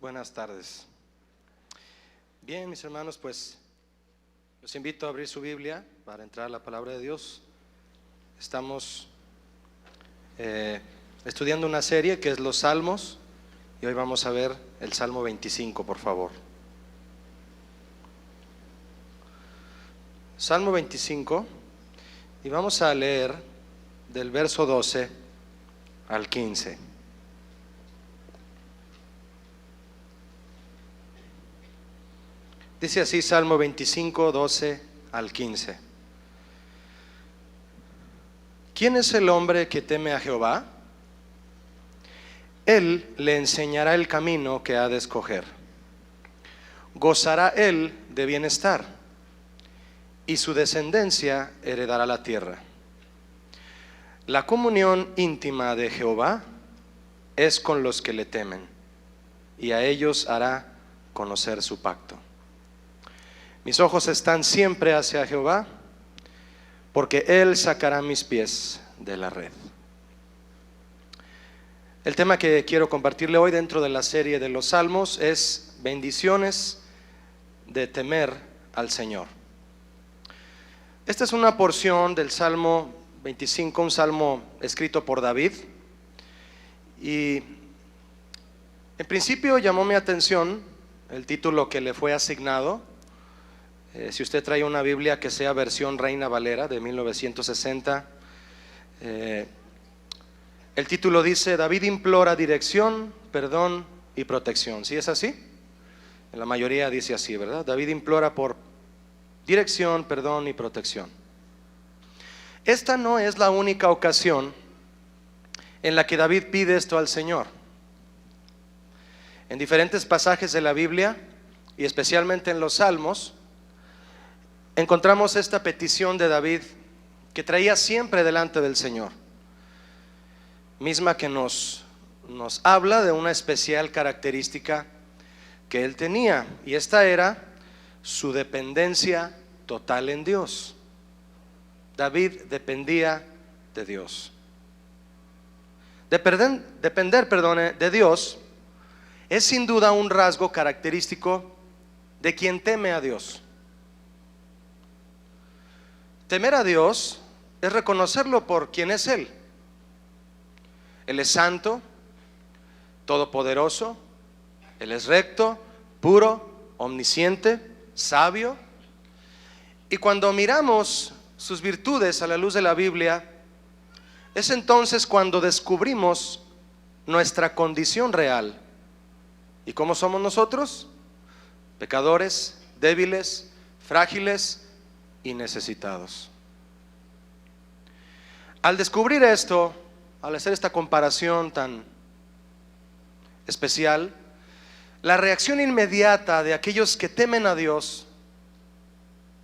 Buenas tardes. Bien, mis hermanos, pues los invito a abrir su Biblia para entrar a la palabra de Dios. Estamos estudiando una serie que es los Salmos y hoy vamos a ver el Salmo 25, por favor. Salmo 25, y vamos a leer del verso 12 al 15. Dice así Salmo 25, 12 al 15. ¿Quién es el hombre que teme a Jehová? Él le enseñará el camino que ha de escoger. Gozará él de bienestar, y su descendencia heredará la tierra. La comunión íntima de Jehová es con los que le temen, y a ellos hará conocer su pacto. Mis ojos están siempre hacia Jehová, porque Él sacará mis pies de la red. El tema que quiero compartirle hoy dentro de la serie de los Salmos es bendiciones de temer al Señor. Esta es una porción del Salmo 25, un salmo escrito por David, y en principio llamó mi atención el título que le fue asignado. Si usted trae una Biblia que sea versión Reina Valera de 1960, el título dice: David implora dirección, perdón y protección. ¿Sí es así? En la mayoría dice así, ¿verdad? David implora por dirección, perdón y protección. Esta no es la única ocasión en la que David pide esto al Señor. En diferentes pasajes de la Biblia, y especialmente en los Salmos, encontramos esta petición de David que traía siempre delante del Señor, misma que nos habla de una especial característica que él tenía, y esta era su dependencia total en Dios. David dependía de Dios. Depender de Dios es sin duda un rasgo característico de quien teme a Dios. Temer a Dios es reconocerlo por quien es Él. Él es santo, todopoderoso, Él es recto, puro, omnisciente, sabio. Y cuando miramos sus virtudes a la luz de la Biblia, es entonces cuando descubrimos nuestra condición real. ¿Y cómo somos nosotros? Pecadores, débiles, frágiles y necesitados. Al descubrir esto, al hacer esta comparación tan especial, la reacción inmediata de aquellos que temen a Dios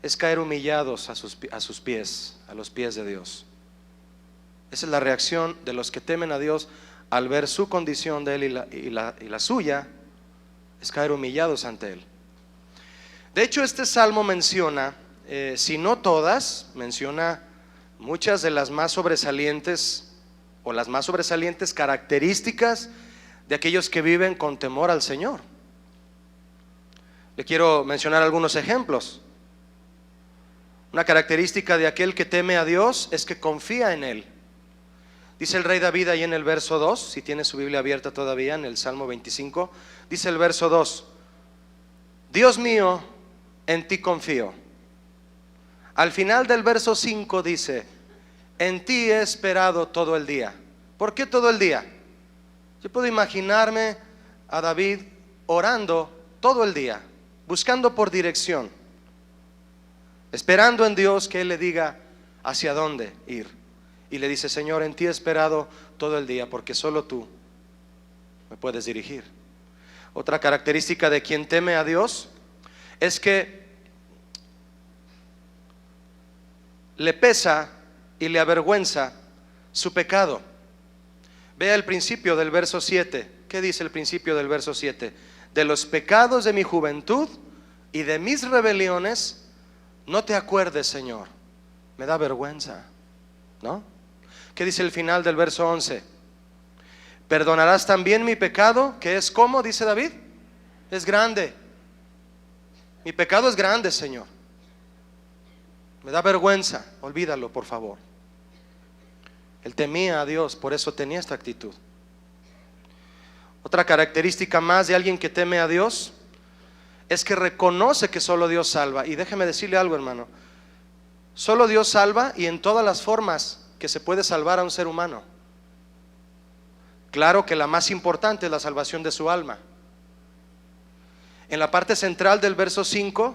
es caer humillados a sus pies, a los pies de Dios. Esa es la reacción de los que temen a Dios al ver su condición de Él y la suya, es caer humillados ante Él. De hecho, este salmo menciona, si no todas, menciona muchas de las más sobresalientes o las más sobresalientes características de aquellos que viven con temor al Señor. Le quiero mencionar algunos ejemplos. Una característica de aquel que teme a Dios es que confía en Él. Dice el rey David ahí en el verso 2, si tiene su Biblia abierta todavía, en el Salmo 25, dice el verso 2: Dios mío, en ti confío. Al final del verso 5 dice: en ti he esperado todo el día. ¿Por qué todo el día? Yo puedo imaginarme a David orando todo el día, buscando por dirección, esperando en Dios que Él le diga hacia dónde ir. Y le dice: Señor, en ti he esperado todo el día, porque solo tú me puedes dirigir. Otra característica de quien teme a Dios es que le pesa y le avergüenza su pecado. Vea el principio del verso 7. ¿Qué dice el principio del verso 7? De los pecados de mi juventud y de mis rebeliones no te acuerdes, Señor. Me da vergüenza, ¿no? ¿Qué dice el final del verso 11? Perdonarás también mi pecado, que es como, dice David, es grande. Mi pecado es grande, Señor. Me da vergüenza. Olvídalo, por favor. Él temía a Dios, por eso tenía esta actitud. Otra característica más de alguien que teme a Dios es que reconoce que solo Dios salva. Y déjeme decirle algo, hermano. Solo Dios salva, y en todas las formas que se puede salvar a un ser humano. Claro que la más importante es la salvación de su alma. En la parte central del verso 5,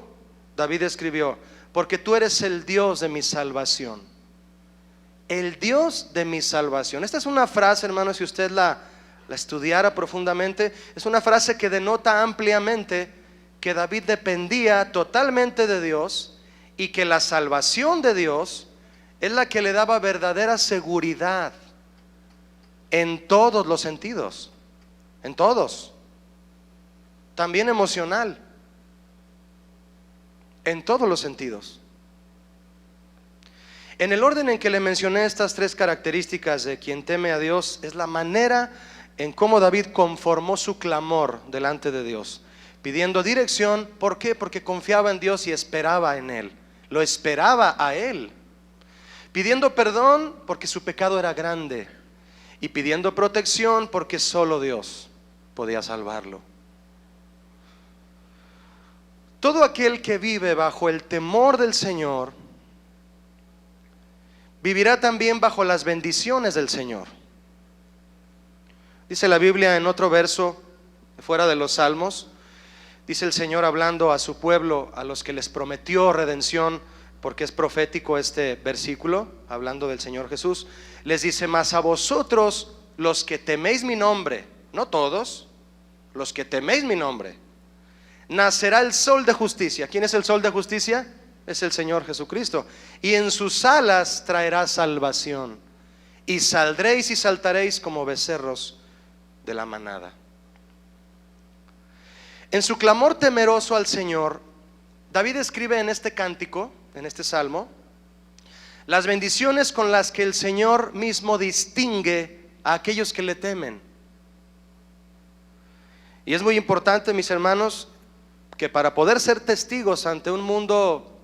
David escribió: porque tú eres el Dios de mi salvación. El Dios de mi salvación. Esta es una frase, hermano, si usted la estudiara profundamente, es una frase que denota ampliamente que David dependía totalmente de Dios, y que la salvación de Dios es la que le daba verdadera seguridad en todos los sentidos, en todos, también emocional, en todos los sentidos. En el orden en que le mencioné estas tres características de quien teme a Dios, es la manera en cómo David conformó su clamor delante de Dios, pidiendo dirección. ¿Por qué? Porque confiaba en Dios y esperaba en Él, lo esperaba a Él. Pidiendo perdón porque su pecado era grande, y pidiendo protección porque solo Dios podía salvarlo. Todo aquel que vive bajo el temor del Señor vivirá también bajo las bendiciones del Señor. Dice la Biblia en otro verso fuera de los Salmos, dice el Señor hablando a su pueblo, a los que les prometió redención, porque es profético este versículo, hablando del Señor Jesús. Les dice: mas a vosotros, los que teméis mi nombre, no todos, los que teméis mi nombre, nacerá el sol de justicia. ¿Quién es el sol de justicia? Es el Señor Jesucristo. Y en sus alas traerá salvación, y saldréis y saltaréis como becerros de la manada. En su clamor temeroso al Señor, David escribe en este cántico, en este salmo, las bendiciones con las que el Señor mismo distingue a aquellos que le temen. Y es muy importante, mis hermanos, que para poder ser testigos ante un mundo,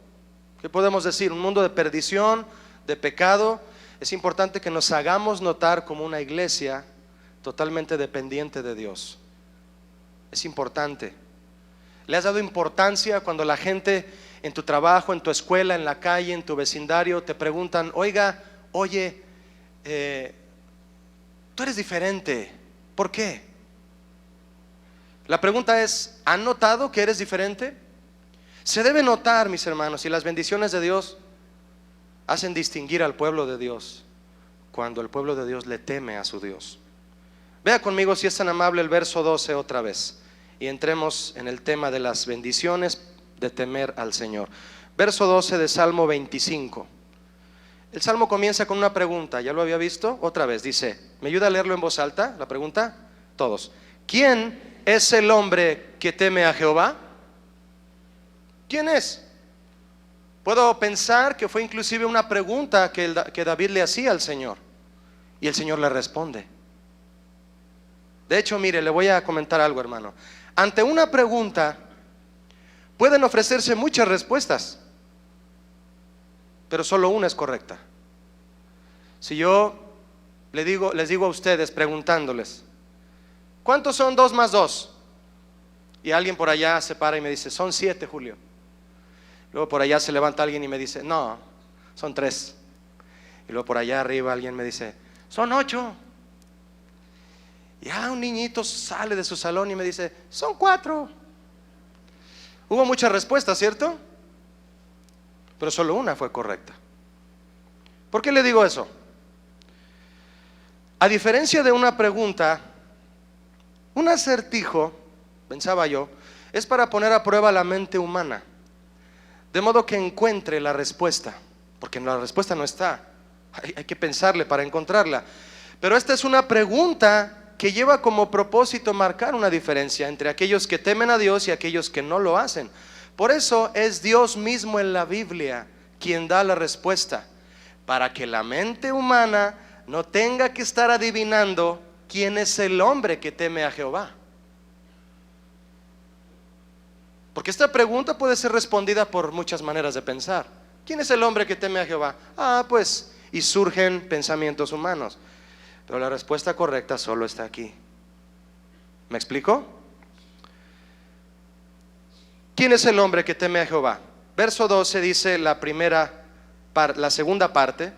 ¿qué podemos decir? Un mundo de perdición, de pecado, es importante que nos hagamos notar como una iglesia totalmente dependiente de Dios. Es importante. ¿Le has dado importancia cuando la gente en tu trabajo, en tu escuela, en la calle, en tu vecindario te preguntan: oiga, oye, tú eres diferente, ¿por qué? La pregunta es: ¿han notado que eres diferente? Se debe notar, mis hermanos, y las bendiciones de Dios hacen distinguir al pueblo de Dios cuando el pueblo de Dios le teme a su Dios. Vea conmigo, si es tan amable, el verso 12 otra vez, y entremos en el tema de las bendiciones de temer al Señor. Verso 12 de Salmo 25. El Salmo comienza con una pregunta. ¿Ya lo había visto? Otra vez dice, ¿me ayuda a leerlo en voz alta? La pregunta, todos. ¿Quién es el hombre que teme a Jehová? ¿Quién es? Puedo pensar que fue inclusive una pregunta que David le hacía al Señor, y el Señor le responde. De hecho, mire, le voy a comentar algo, hermano. Ante una pregunta pueden ofrecerse muchas respuestas, pero solo una es correcta. Si yo les digo a ustedes, preguntándoles, ¿cuántos son 2 más 2? Y alguien por allá se para y me dice, son 7, Julio. Luego por allá se levanta alguien y me dice, no, son 3. Y luego por allá arriba alguien me dice, son 8. Y un niñito sale de su salón y me dice, son 4. Hubo muchas respuestas, ¿cierto? Pero solo una fue correcta. ¿Por qué le digo eso? A diferencia de una pregunta, un acertijo, pensaba yo, es para poner a prueba la mente humana, de modo que encuentre la respuesta, porque la respuesta no está, hay que pensarle para encontrarla. Pero esta es una pregunta que lleva como propósito marcar una diferencia entre aquellos que temen a Dios y aquellos que no lo hacen. Por eso es Dios mismo en la Biblia quien da la respuesta, para que la mente humana no tenga que estar adivinando quién es el hombre que teme a Jehová. Porque esta pregunta puede ser respondida por muchas maneras de pensar. ¿Quién es el hombre que teme a Jehová? Pues, y surgen pensamientos humanos. Pero la respuesta correcta solo está aquí. ¿Me explico? ¿Quién es el hombre que teme a Jehová? Verso 12 dice la segunda parte.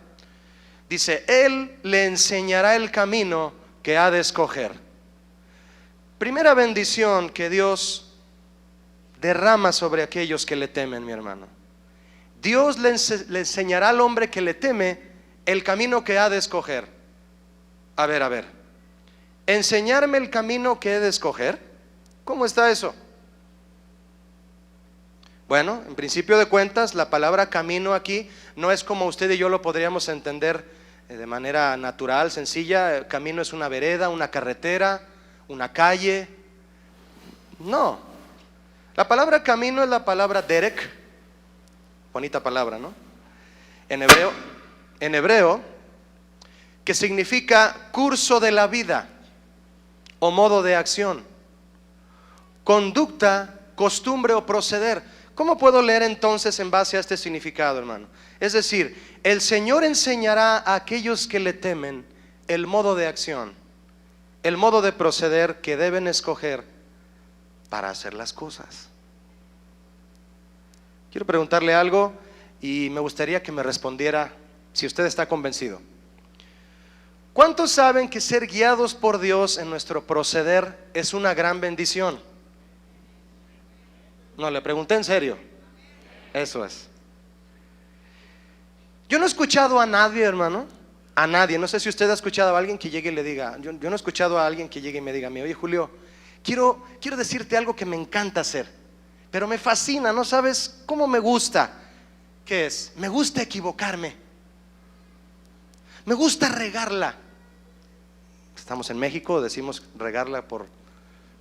Dice, Él le enseñará el camino que ha de escoger. Primera bendición que Dios derrama sobre aquellos que le temen, mi hermano. Dios le enseñará al hombre que le teme el camino que ha de escoger. A ver, enseñarme el camino que he de escoger. ¿Cómo está eso? Bueno, en principio de cuentas, la palabra camino aquí no es como usted y yo lo podríamos entender de manera natural, sencilla. Camino es una vereda, una carretera, una calle. No, la palabra camino es la palabra derek. Bonita palabra, ¿no? En hebreo, que significa curso de la vida o modo de acción, conducta, costumbre o proceder. ¿Cómo puedo leer entonces en base a este significado, hermano? Es decir, el Señor enseñará a aquellos que le temen el modo de acción, el modo de proceder que deben escoger para hacer las cosas. Quiero preguntarle algo y me gustaría que me respondiera si usted está convencido. ¿Cuántos saben que ser guiados por Dios en nuestro proceder es una gran bendición? No, le pregunté en serio. Eso es. Yo no he escuchado a nadie, hermano, a nadie. No sé si usted ha escuchado a alguien que llegue y le diga, yo no he escuchado a alguien que llegue y me diga, oye Julio, quiero decirte algo que me encanta hacer, pero me fascina, no sabes cómo me gusta. ¿Qué es? Me gusta equivocarme, me gusta regarla. Estamos en México, decimos regarla por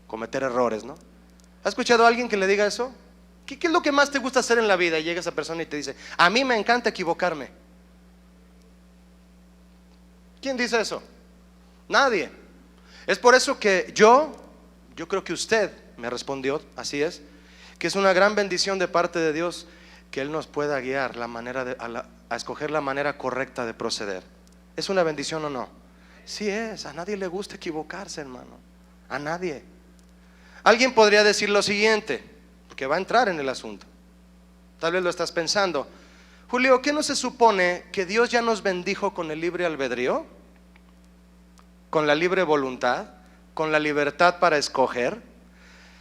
cometer errores, ¿no? ¿Has escuchado a alguien que le diga eso? ¿Qué es lo que más te gusta hacer en la vida? Y llega esa persona y te dice, a mí me encanta equivocarme. ¿Quién dice eso? Nadie. Es por eso que yo creo que usted me respondió, así es, que es una gran bendición de parte de Dios que Él nos pueda guiar a escoger la manera correcta de proceder. ¿Es una bendición o no? Sí es. A nadie le gusta equivocarse, hermano. A nadie. Alguien podría decir lo siguiente, porque va a entrar en el asunto. Tal vez lo estás pensando. Julio, ¿qué no se supone que Dios ya nos bendijo con el libre albedrío? ¿Con la libre voluntad? ¿Con la libertad para escoger?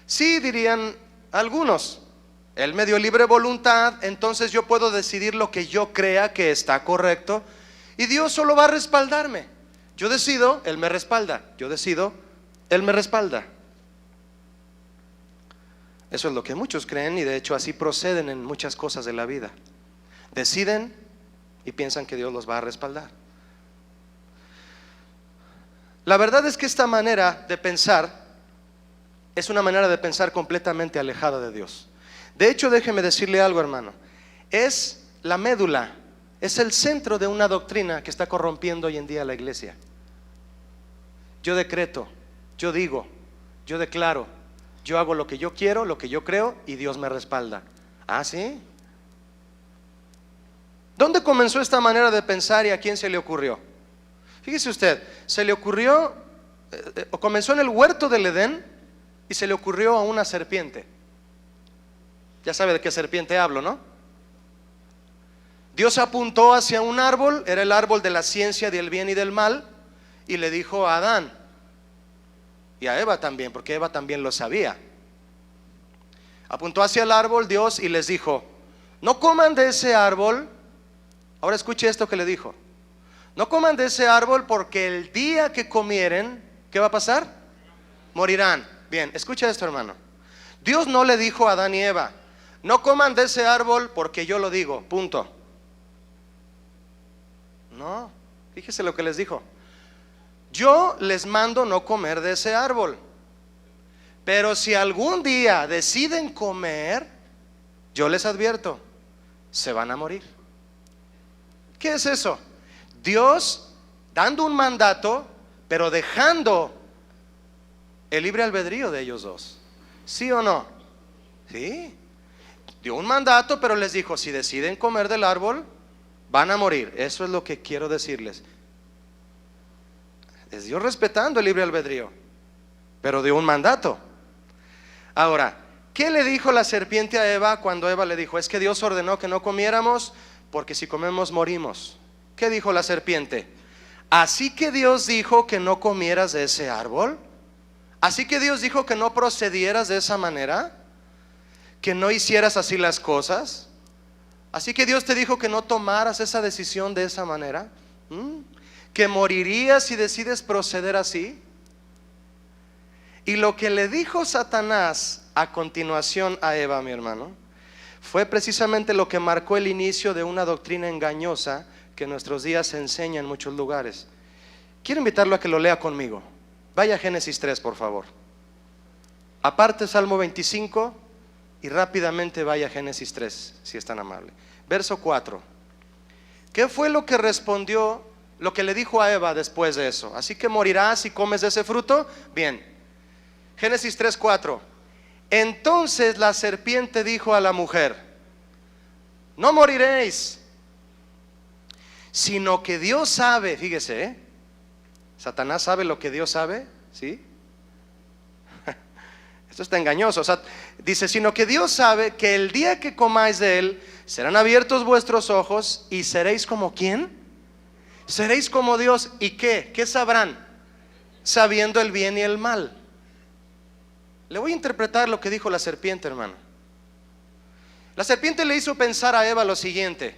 Sí, dirían algunos. Él me dio libre voluntad, entonces yo puedo decidir lo que yo crea que está correcto y Dios solo va a respaldarme. Yo decido, Él me respalda. Yo decido, Él me respalda. Eso es lo que muchos creen y de hecho así proceden en muchas cosas de la vida. Deciden y piensan que Dios los va a respaldar. La verdad es que esta manera de pensar es una manera de pensar completamente alejada de Dios. De hecho, déjeme decirle algo, hermano. Es la médula, es el centro de una doctrina que está corrompiendo hoy en día la iglesia. Yo decreto, yo digo, yo declaro, yo hago lo que yo quiero, lo que yo creo y Dios me respalda. ¿Ah, sí? ¿Dónde comenzó esta manera de pensar y a quién se le ocurrió? Fíjese usted, se le ocurrió, comenzó en el huerto del Edén y se le ocurrió a una serpiente. Ya sabe de qué serpiente hablo, ¿no? Dios apuntó hacia un árbol, era el árbol de la ciencia del bien y del mal, y le dijo a Adán y a Eva también, porque Eva también lo sabía. Apuntó hacia el árbol Dios y les dijo, no coman de ese árbol. Ahora escuche esto que le dijo. No coman de ese árbol porque el día que comieren, ¿qué va a pasar? Morirán. Bien, escucha esto, hermano. Dios no le dijo a Adán y Eva, no coman de ese árbol porque yo lo digo, punto. No, fíjese lo que les dijo. Yo les mando no comer de ese árbol, pero si algún día deciden comer, yo les advierto, se van a morir. ¿Qué es eso? Dios dando un mandato, pero dejando el libre albedrío de ellos dos. ¿Sí o no? Sí, dio un mandato, pero les dijo, si deciden comer del árbol, van a morir. Eso es lo que quiero decirles. Es Dios respetando el libre albedrío, pero dio un mandato. Ahora, ¿qué le dijo la serpiente a Eva cuando Eva le dijo, es que Dios ordenó que no comiéramos porque si comemos morimos? ¿Qué dijo la serpiente? Así que Dios dijo que no comieras de ese árbol. Así que Dios dijo que no procedieras de esa manera, que no hicieras así las cosas. Así que Dios te dijo que no tomaras esa decisión de esa manera, que morirías si decides proceder así. Y lo que le dijo Satanás a continuación a Eva, mi hermano, fue precisamente lo que marcó el inicio de una doctrina engañosa que en nuestros días se enseña en muchos lugares. Quiero invitarlo a que lo lea conmigo. Vaya a Génesis 3, por favor. Aparte Salmo 25 y rápidamente vaya a Génesis 3, si es tan amable. Verso 4. ¿Qué fue lo que respondió, lo que le dijo a Eva después de eso? Así que morirás si comes de ese fruto. Bien. Génesis 3, 4. Entonces la serpiente dijo a la mujer, no moriréis, sino que Dios sabe, fíjese, Satanás sabe lo que Dios sabe, ¿sí? Esto está engañoso. O sea, dice, sino que Dios sabe que el día que comáis de él, serán abiertos vuestros ojos y seréis como ¿quién? Seréis como Dios. ¿Y qué? ¿Qué sabrán? Sabiendo el bien y el mal. Le voy a interpretar lo que dijo la serpiente, hermano. La serpiente le hizo pensar a Eva lo siguiente: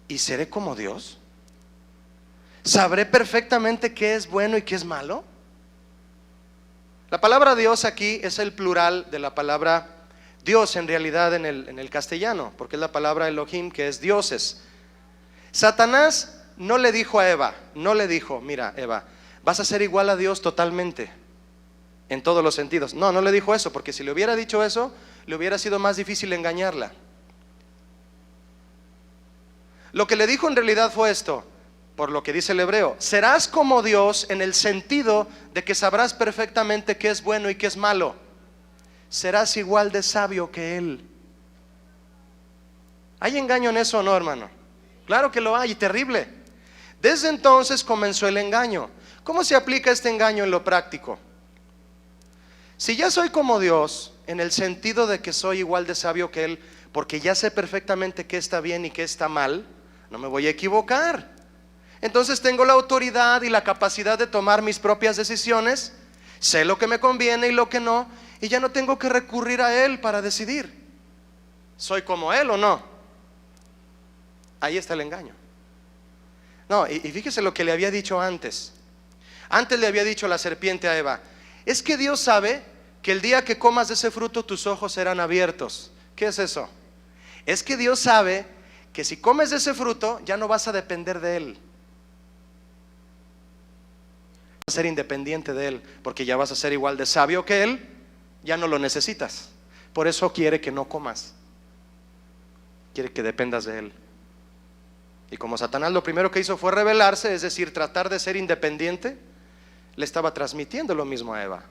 ¿y seré como Dios? ¿Sabré perfectamente qué es bueno y qué es malo? La palabra Dios aquí es el plural de la palabra Dios en realidad en el castellano, porque es la palabra Elohim, que es dioses. Satanás no le dijo a Eva, no le dijo, mira Eva, vas a ser igual a Dios totalmente, en todos los sentidos. No, no le dijo eso, porque si le hubiera dicho eso, le hubiera sido más difícil engañarla. Lo que le dijo en realidad fue esto, por lo que dice el hebreo: serás como Dios en el sentido de que sabrás perfectamente qué es bueno y qué es malo. Serás igual de sabio que Él. ¿Hay engaño en eso o no, hermano? Claro que lo hay, y terrible. Desde entonces comenzó el engaño. ¿Cómo se aplica este engaño en lo práctico? Si ya soy como Dios, en el sentido de que soy igual de sabio que Él, porque ya sé perfectamente qué está bien y qué está mal, no me voy a equivocar. Entonces tengo la autoridad y la capacidad de tomar mis propias decisiones, sé lo que me conviene y lo que no, y ya no tengo que recurrir a Él para decidir. ¿Soy como Él o no? Ahí está el engaño. No, y fíjese lo que le había dicho antes. Antes le había dicho la serpiente a Eva: es que Dios sabe que el día que comas de ese fruto tus ojos serán abiertos. ¿Qué es eso? Es que Dios sabe que si comes de ese fruto ya no vas a depender de Él, vas a ser independiente de Él, porque ya vas a ser igual de sabio que Él, ya no lo necesitas. Por eso quiere que no comas, quiere que dependas de Él. Y como Satanás lo primero que hizo fue rebelarse, es decir, tratar de ser independiente, le estaba transmitiendo lo mismo a Eva.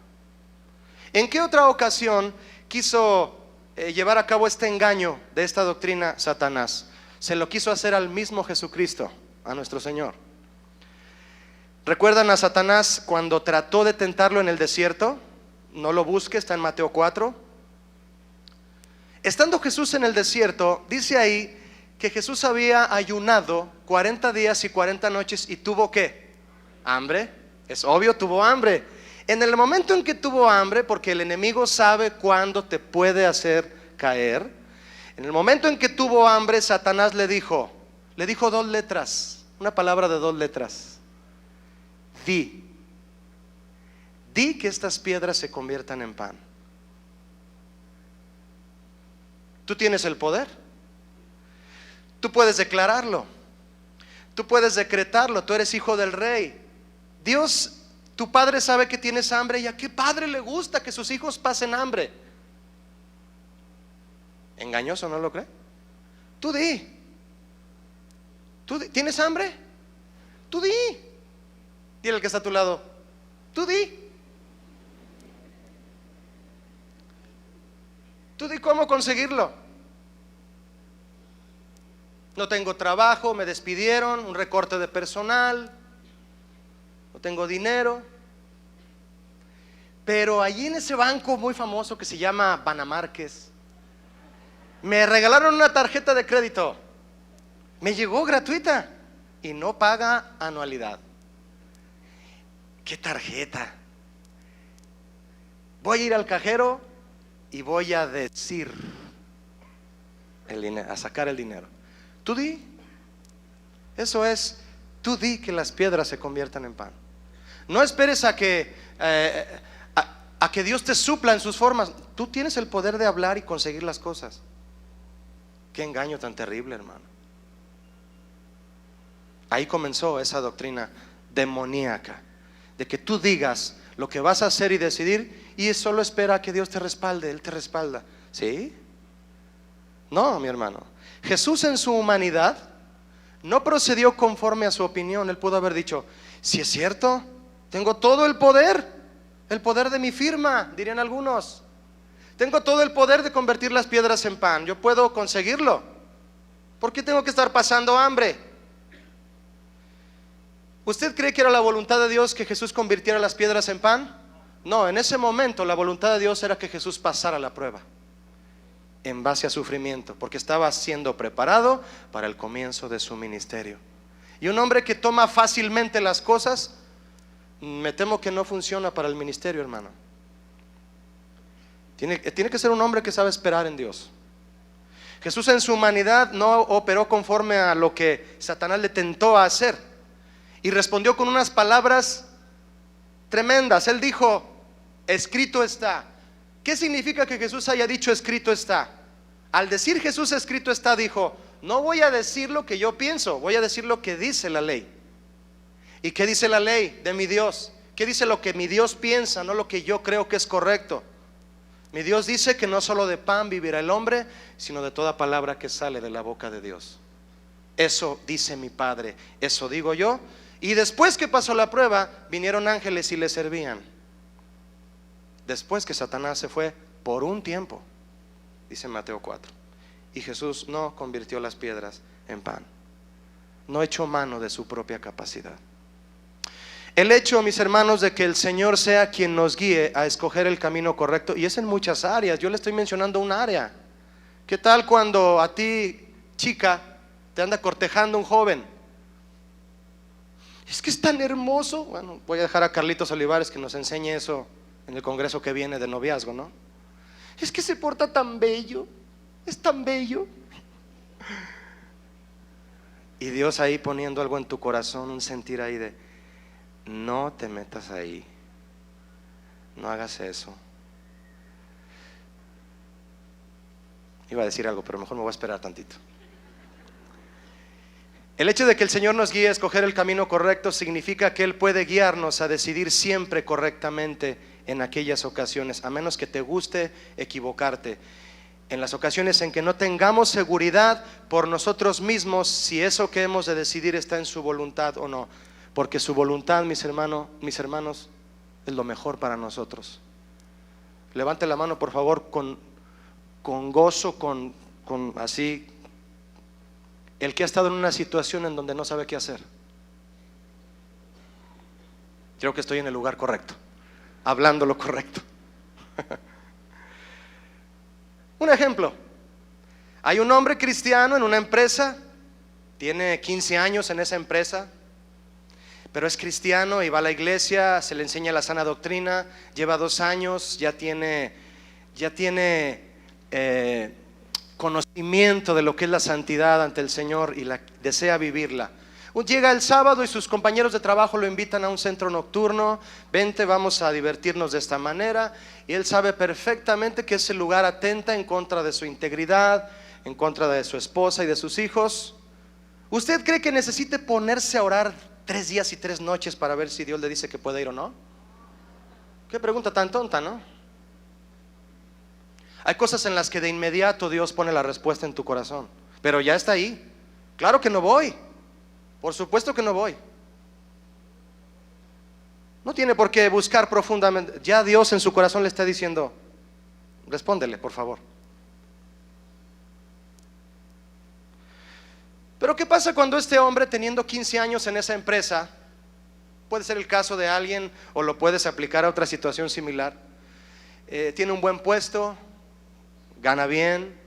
¿En qué otra ocasión quiso llevar a cabo este engaño de esta doctrina Satanás? Se lo quiso hacer al mismo Jesucristo, a nuestro Señor. ¿Recuerdan a Satanás cuando trató de tentarlo en el desierto? No lo busque, está en Mateo 4. Estando Jesús en el desierto, dice ahí que Jesús había ayunado 40 días y 40 noches y tuvo ¿qué? Hambre. Es obvio, tuvo hambre. En el momento en que tuvo hambre, porque el enemigo sabe cuándo te puede hacer caer, en el momento en que tuvo hambre, Satanás le dijo dos letras, una palabra de dos letras: di que estas piedras se conviertan en pan. Tú tienes el poder, tú puedes declararlo, tú puedes decretarlo, tú eres hijo del rey. Dios, tu padre, sabe que tienes hambre, y a qué padre le gusta que sus hijos pasen hambre. Engañoso, ¿no lo cree? Tú di. ¿Tienes hambre? Tú di. Dile al que está a tu lado: tú di. Tú di cómo conseguirlo. No tengo trabajo, me despidieron, un recorte de personal, no tengo dinero. Pero allí en ese banco muy famoso que se llama Banamarques, me regalaron una tarjeta de crédito. Me llegó gratuita y no paga anualidad. ¿Qué tarjeta? Voy a ir al cajero y voy a decir el dinero, a sacar el dinero. Tú di. Eso es, tú di que las piedras se conviertan en pan. No esperes a que Dios te supla en sus formas. Tú tienes el poder de hablar y conseguir las cosas. Qué engaño tan terrible, hermano. Ahí comenzó esa doctrina demoníaca, de que tú digas lo que vas a hacer y decidir, y solo espera a que Dios te respalde. Él te respalda. ¿Sí? No, mi hermano. Jesús en su humanidad no procedió conforme a su opinión. Él pudo haber dicho: si es cierto, tengo todo el poder de mi firma, dirían algunos. Tengo todo el poder de convertir las piedras en pan. Yo puedo conseguirlo. ¿Por qué tengo que estar pasando hambre? ¿Usted cree que era la voluntad de Dios que Jesús convirtiera las piedras en pan? No, en ese momento la voluntad de Dios era que Jesús pasara la prueba en base a sufrimiento, porque estaba siendo preparado para el comienzo de su ministerio. Y un hombre que toma fácilmente las cosas, me temo que no funciona para el ministerio, hermano. Tiene que ser un hombre que sabe esperar en Dios. Jesús en su humanidad no operó conforme a lo que Satanás le tentó a hacer, y respondió con unas palabras tremendas. Él dijo: escrito está. ¿Qué significa que Jesús haya dicho escrito está? Al decir Jesús escrito está, dijo: no voy a decir lo que yo pienso, voy a decir lo que dice la ley. ¿Y qué dice la ley de mi Dios? ¿Qué dice lo que mi Dios piensa, no lo que yo creo que es correcto? Mi Dios dice que no solo de pan vivirá el hombre, sino de toda palabra que sale de la boca de Dios. Eso dice mi Padre, eso digo yo. Y después que pasó la prueba, vinieron ángeles y le servían. Después que Satanás se fue por un tiempo, dice Mateo 4. Y Jesús no convirtió las piedras en pan. No echó mano de su propia capacidad. El hecho, mis hermanos, de que el Señor sea quien nos guíe a escoger el camino correcto, y es en muchas áreas. Yo le estoy mencionando un área. ¿Qué tal cuando a ti, chica, te anda cortejando un joven? Es que es tan hermoso. Bueno, voy a dejar a Carlitos Olivares que nos enseñe eso en el congreso que viene de noviazgo, ¿no? Es que se porta tan bello, es tan bello. Y Dios ahí poniendo algo en tu corazón, un sentir ahí de: no te metas ahí, no hagas eso. Iba a decir algo, pero mejor me voy a esperar tantito. El hecho de que el Señor nos guíe a escoger el camino correcto significa que Él puede guiarnos a decidir siempre correctamente en aquellas ocasiones, a menos que te guste equivocarte. En las ocasiones en que no tengamos seguridad por nosotros mismos si eso que hemos de decidir está en su voluntad o no, porque su voluntad, mis hermanos, es lo mejor para nosotros. Levante la mano, por favor, con gozo, con así, el que ha estado en una situación en donde no sabe qué hacer. Creo que estoy en el lugar correcto, hablando lo correcto. Un ejemplo: hay un hombre cristiano en una empresa, tiene 15 años en esa empresa, pero es cristiano y va a la iglesia, se le enseña la sana doctrina, lleva 2 años, ya tiene conocimiento de lo que es la santidad ante el Señor y desea vivirla. Llega el sábado y sus compañeros de trabajo lo invitan a un centro nocturno. Vente, vamos a divertirnos de esta manera. Y él sabe perfectamente que ese lugar atenta en contra de su integridad, en contra de su esposa y de sus hijos. ¿Usted cree que necesite ponerse a orar 3 días y 3 noches para ver si Dios le dice que puede ir o no? Qué pregunta tan tonta, ¿no? Hay cosas en las que de inmediato Dios pone la respuesta en tu corazón, pero ya está ahí. Claro que no voy, por supuesto que no voy. No tiene por qué buscar profundamente. Ya Dios en su corazón le está diciendo: respóndele, por favor. Pero ¿qué pasa cuando este hombre, teniendo 15 años en esa empresa, puede ser el caso de alguien o lo puedes aplicar a otra situación similar, tiene un buen puesto, gana bien,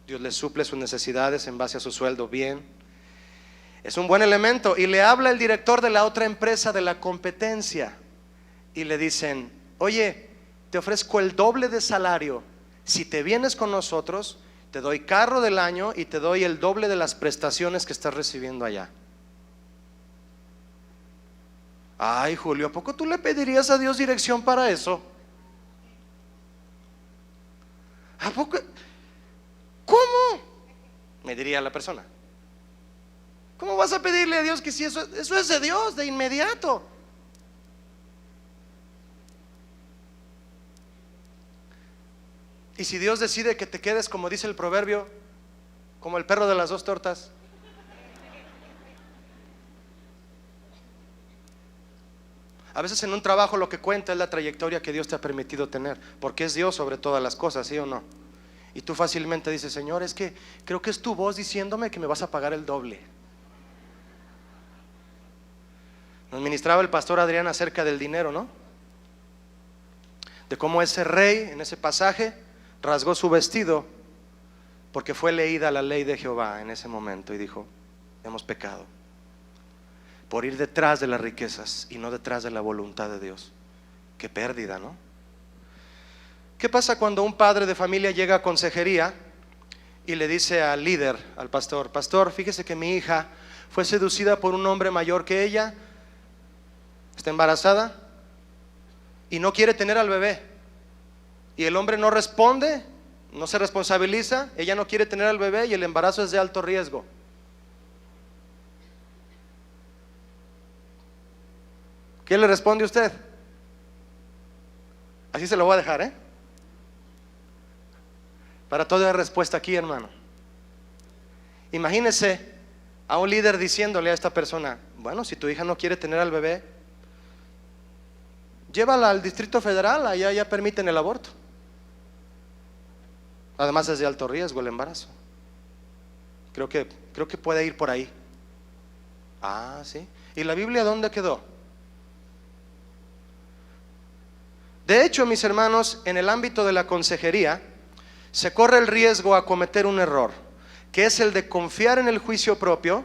Dios le suple sus necesidades en base a su sueldo bien, es un buen elemento, y le habla el director de la otra empresa de la competencia y le dicen: oye, te ofrezco el doble de salario si te vienes con nosotros, te doy carro del año y te doy el doble de las prestaciones que estás recibiendo allá. Ay, Julio, ¿a poco tú le pedirías a Dios dirección para eso? ¿A poco? ¿Cómo? Me diría la persona. ¿Cómo vas a pedirle a Dios que si eso es de Dios de inmediato? Y si Dios decide que te quedes, como dice el proverbio, como el perro de las dos tortas. A veces en un trabajo lo que cuenta es la trayectoria que Dios te ha permitido tener, porque es Dios sobre todas las cosas, ¿sí o no? Y tú fácilmente dices: Señor, es que creo que es tu voz diciéndome que me vas a pagar el doble. Nos ministraba el pastor Adrián acerca del dinero, ¿no? De cómo ese rey en ese pasaje rasgó su vestido porque fue leída la ley de Jehová en ese momento y dijo: hemos pecado por ir detrás de las riquezas y no detrás de la voluntad de Dios. Qué pérdida, ¿no? ¿Qué pasa cuando un padre de familia llega a consejería y le dice al líder, al pastor: pastor, fíjese que mi hija fue seducida por un hombre mayor que ella, está embarazada y no quiere tener al bebé, y el hombre no responde, no se responsabiliza, ella no quiere tener al bebé y el embarazo es de alto riesgo? ¿Qué le responde usted? Así se lo voy a dejar, para todo hay respuesta aquí, hermano. Imagínese a un líder diciéndole a esta persona: bueno, si tu hija no quiere tener al bebé, llévala al Distrito Federal, allá ya permiten el aborto. Además es de alto riesgo el embarazo. Creo que puede ir por ahí. Ah, sí. ¿Y la Biblia dónde quedó? De hecho, mis hermanos, en el ámbito de la consejería se corre el riesgo a cometer un error, que es el de confiar en el juicio propio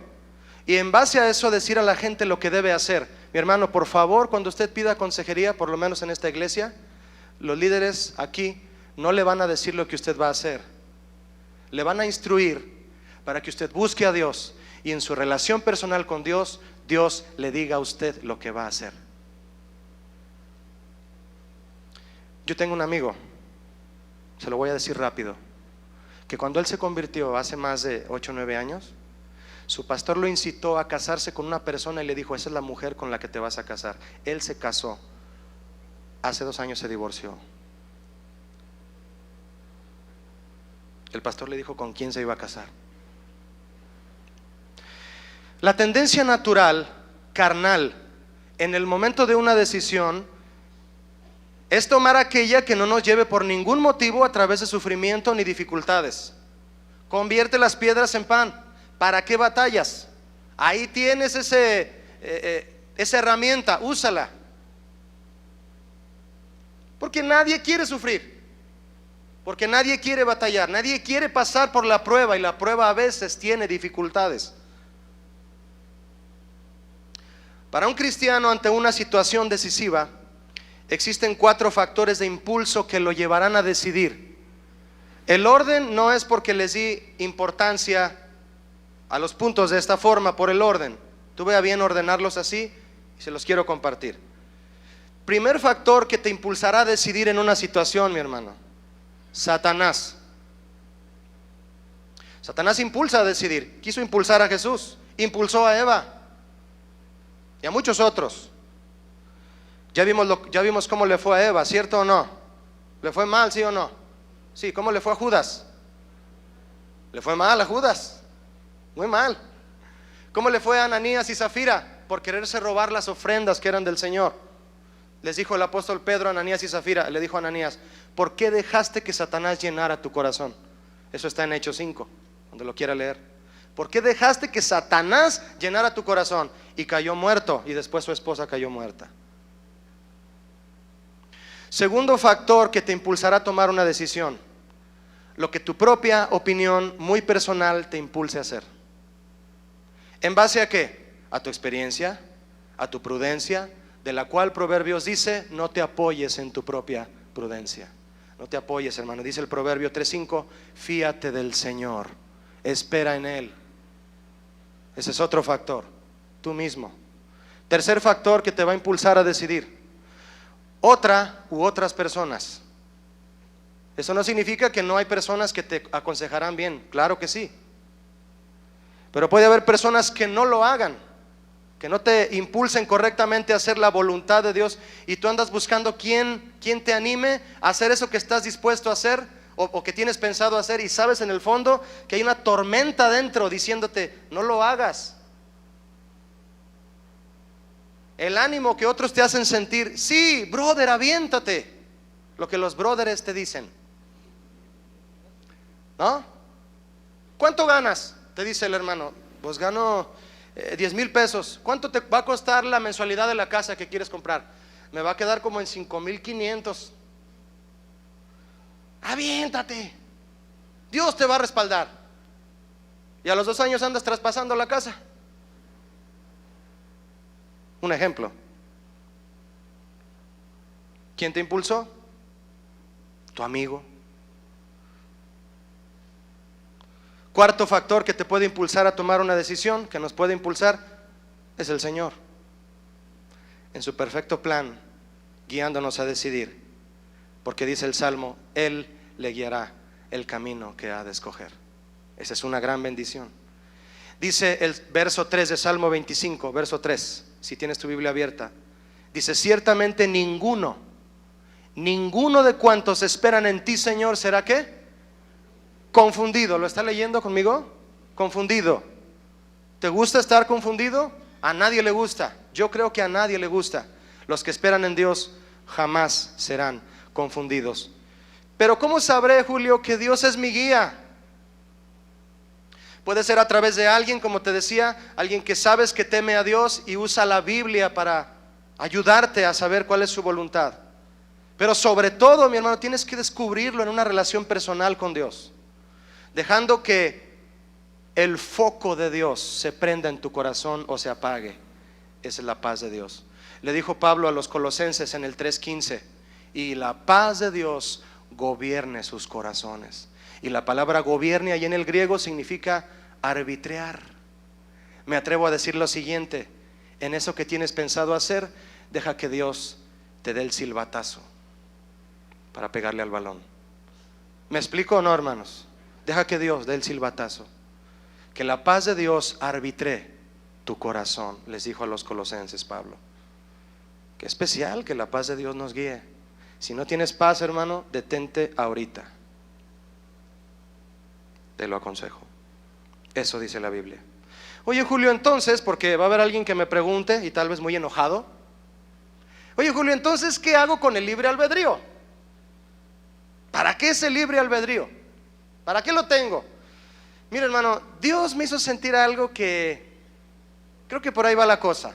y en base a eso decir a la gente lo que debe hacer. Mi hermano, por favor, cuando usted pida consejería, por lo menos en esta iglesia, los líderes aquí no le van a decir lo que usted va a hacer, le van a instruir para que usted busque a Dios y en su relación personal con Dios, Dios le diga a usted lo que va a hacer. Yo tengo un amigo, se lo voy a decir rápido, que cuando él se convirtió hace más de 8 o 9 años, su pastor lo incitó a casarse con una persona y le dijo: esa es la mujer con la que te vas a casar. Él se casó, hace 2 años se divorció. El pastor le dijo con quién se iba a casar. La tendencia natural, carnal, en el momento de una decisión es tomar aquella que no nos lleve por ningún motivo a través de sufrimiento ni dificultades. Convierte las piedras en pan. ¿Para qué batallas? Ahí tienes esa herramienta, úsala. Porque nadie quiere sufrir, porque nadie quiere batallar, nadie quiere pasar por la prueba, y la prueba a veces tiene dificultades. Para un cristiano ante una situación decisiva, existen 4 factores de impulso que lo llevarán a decidir. El orden no es porque les di importancia a los puntos de esta forma por el orden. Tuve a bien ordenarlos así y se los quiero compartir. Primer factor que te impulsará a decidir en una situación, mi hermano: Satanás. Satanás impulsa a decidir. Quiso impulsar a Jesús, impulsó a Eva y a muchos otros. Ya vimos cómo le fue a Eva, ¿cierto o no? ¿Le fue mal, sí o no? Sí. ¿Cómo le fue a Judas? Le fue mal a Judas, muy mal. ¿Cómo le fue a Ananías y Zafira? Por quererse robar las ofrendas que eran del Señor. Les dijo el apóstol Pedro a Ananías y Zafira, le dijo a Ananías: ¿por qué dejaste que Satanás llenara tu corazón? Eso está en Hechos 5, cuando lo quiera leer. ¿Por qué dejaste que Satanás llenara tu corazón? Y cayó muerto, y después su esposa cayó muerta. Segundo factor que te impulsará a tomar una decisión: lo que tu propia opinión muy personal te impulse a hacer. ¿En base a qué? A tu experiencia, a tu prudencia, de la cual Proverbios dice: no te apoyes en tu propia prudencia. No te apoyes, hermano. Dice el Proverbio 3:5: fíate del Señor, espera en Él. Ese es otro factor, tú mismo. Tercer factor que te va a impulsar a decidir: otra u otras personas. Eso no significa que no hay personas que te aconsejarán bien, claro que sí, pero puede haber personas que no lo hagan, que no te impulsen correctamente a hacer la voluntad de Dios, y tú andas buscando quién te anime a hacer eso que estás dispuesto a hacer o que tienes pensado hacer, y sabes en el fondo que hay una tormenta dentro diciéndote: no lo hagas. El ánimo que otros te hacen sentir: sí, brother, aviéntate. Lo que los brothers te dicen, ¿no? ¿Cuánto ganas? Te dice el hermano: pues gano 10,000 pesos. ¿Cuánto te va a costar la mensualidad de la casa que quieres comprar? Me va a quedar como en 5,500. Aviéntate, Dios te va a respaldar. Y a los 2 años andas traspasando la casa. Un ejemplo. ¿Quién te impulsó? Tu amigo. Cuarto factor que te puede impulsar a tomar una decisión, que nos puede impulsar, es el Señor, en su perfecto plan, guiándonos a decidir. Porque dice el Salmo: Él le guiará el camino que ha de escoger. Esa es una gran bendición. Dice el verso 3 de Salmo 25, verso 3, si tienes tu Biblia abierta. Dice: ciertamente ninguno de cuantos esperan en ti, Señor, será ¿qué? Confundido. ¿Lo está leyendo conmigo? Confundido. ¿Te gusta estar confundido? A nadie le gusta. Yo creo que a nadie le gusta. Los que esperan en Dios jamás serán confundidos. Pero ¿cómo sabré, Julio, que Dios es mi guía? Puede ser a través de alguien, como te decía, alguien que sabes que teme a Dios y usa la Biblia para ayudarte a saber cuál es su voluntad. Pero sobre todo, mi hermano, tienes que descubrirlo en una relación personal con Dios, dejando que el foco de Dios se prenda en tu corazón o se apague. Esa es la paz de Dios. Le dijo Pablo a los Colosenses en el 3:15: y la paz de Dios gobierne sus corazones. Y la palabra gobierne ahí en el griego significa arbitrar. Me atrevo a decir lo siguiente: en eso que tienes pensado hacer, deja que Dios te dé el silbatazo para pegarle al balón. ¿Me explico o no, hermanos? Deja que Dios dé el silbatazo. Que la paz de Dios arbitre tu corazón, les dijo a los Colosenses Pablo. Qué especial que la paz de Dios nos guíe. Si no tienes paz, hermano, detente ahorita. Te lo aconsejo. Eso dice la Biblia. Oye, Julio, entonces, porque va a haber alguien que me pregunte, y tal vez muy enojado: oye, Julio, entonces, ¿qué hago con el libre albedrío? ¿Para qué es el libre albedrío? ¿Para qué lo tengo? Mira, hermano, Dios me hizo sentir algo que creo que por ahí va la cosa.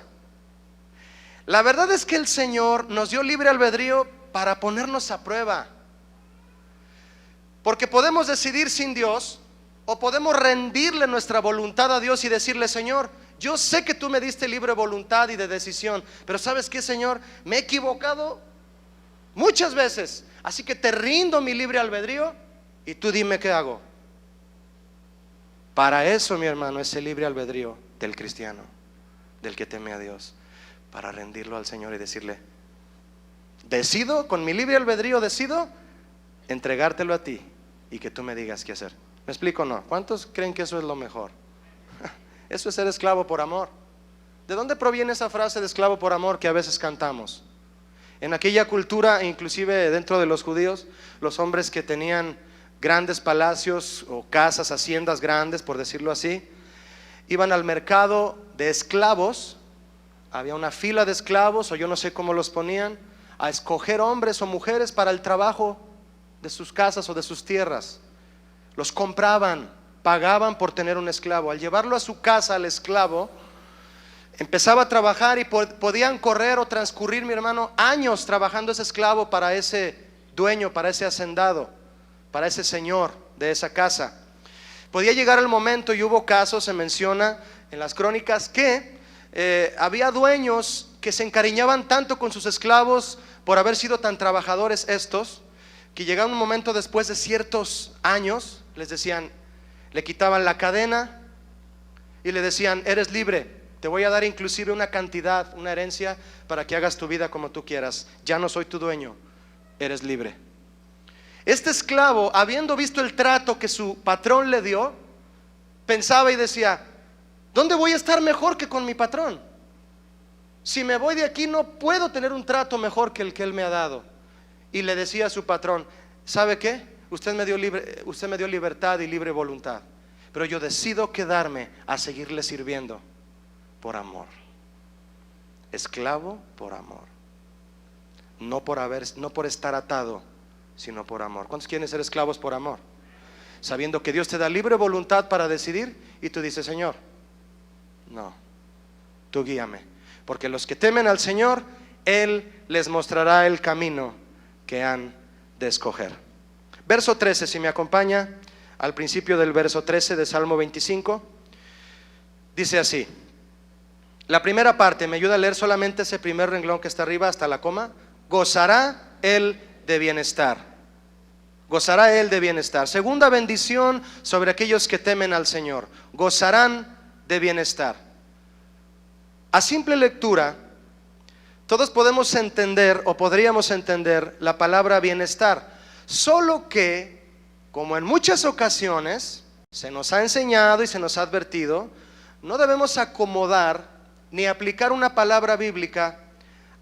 La verdad es que el Señor nos dio libre albedrío para ponernos a prueba. Porque podemos decidir sin Dios, o podemos rendirle nuestra voluntad a Dios y decirle: Señor, yo sé que tú me diste libre voluntad y de decisión, pero ¿sabes qué, Señor? Me he equivocado muchas veces, así que te rindo mi libre albedrío y tú dime qué hago. Para eso, mi hermano, es el libre albedrío del cristiano, del que teme a Dios, para rendirlo al Señor y decirle: decido, con mi libre albedrío decido entregártelo a ti y que tú me digas qué hacer. ¿Me explico o no? ¿Cuántos creen que eso es lo mejor? Eso es ser esclavo por amor. ¿De dónde proviene esa frase de esclavo por amor que a veces cantamos? En aquella cultura, inclusive dentro de los judíos, los hombres que tenían grandes palacios o casas, haciendas grandes, por decirlo así, iban al mercado de esclavos. Había una fila de esclavos, o yo no sé cómo los ponían, a escoger hombres o mujeres para el trabajo de sus casas o de sus tierras. Los compraban pagaban por tener un esclavo. Al llevarlo a su casa al esclavo, empezaba a trabajar y podían correr o transcurrir, mi hermano, años trabajando ese esclavo para ese dueño, para ese hacendado, para ese señor de esa casa. Podía llegar el momento, y hubo casos, se menciona en las crónicas, que había dueños que se encariñaban tanto con sus esclavos por haber sido tan trabajadores estos, que llegaba un momento después de ciertos años, les decían, le quitaban la cadena y le decían: eres libre, te voy a dar inclusive una cantidad, una herencia para que hagas tu vida como tú quieras, ya no soy tu dueño, eres libre. Este esclavo, habiendo visto el trato que su patrón le dio, pensaba y decía: ¿dónde voy a estar mejor que con mi patrón? Si me voy de aquí no puedo tener un trato mejor que el que él me ha dado. Y le decía a su patrón: ¿sabe qué? Usted me dio libertad y libre voluntad, pero yo decido quedarme a seguirle sirviendo por amor. Esclavo por amor, no por estar atado, sino por amor. ¿Cuántos quieren ser esclavos por amor? Sabiendo que Dios te da libre voluntad para decidir, y tú dices: Señor, no, tú guíame, porque los que temen al Señor, Él les mostrará el camino que han de escoger. Verso 13, si me acompaña al principio del verso 13 de Salmo 25, dice así. La primera parte, me ayuda a leer solamente ese primer renglón que está arriba hasta la coma. Gozará él de bienestar. Gozará él de bienestar. Segunda bendición sobre aquellos que temen al Señor: gozarán de bienestar. A simple lectura, todos podemos entender, o podríamos entender, la palabra bienestar, solo que, como en muchas ocasiones se nos ha enseñado y se nos ha advertido, no debemos acomodar ni aplicar una palabra bíblica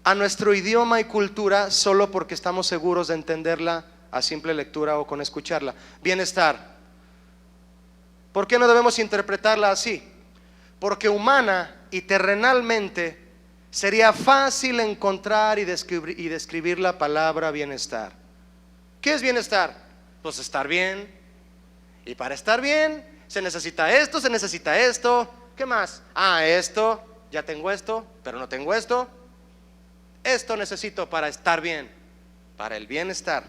a nuestro idioma y cultura solo porque estamos seguros de entenderla a simple lectura o con escucharla. Bienestar, ¿por qué no debemos interpretarla así? Porque humana y terrenalmente sería fácil encontrar y describir la palabra bienestar. ¿Qué es bienestar? Pues estar bien. Y para estar bien se necesita esto, se necesita esto. ¿Qué más? Esto, ya tengo esto, pero no tengo esto. Esto necesito para estar bien, para el bienestar.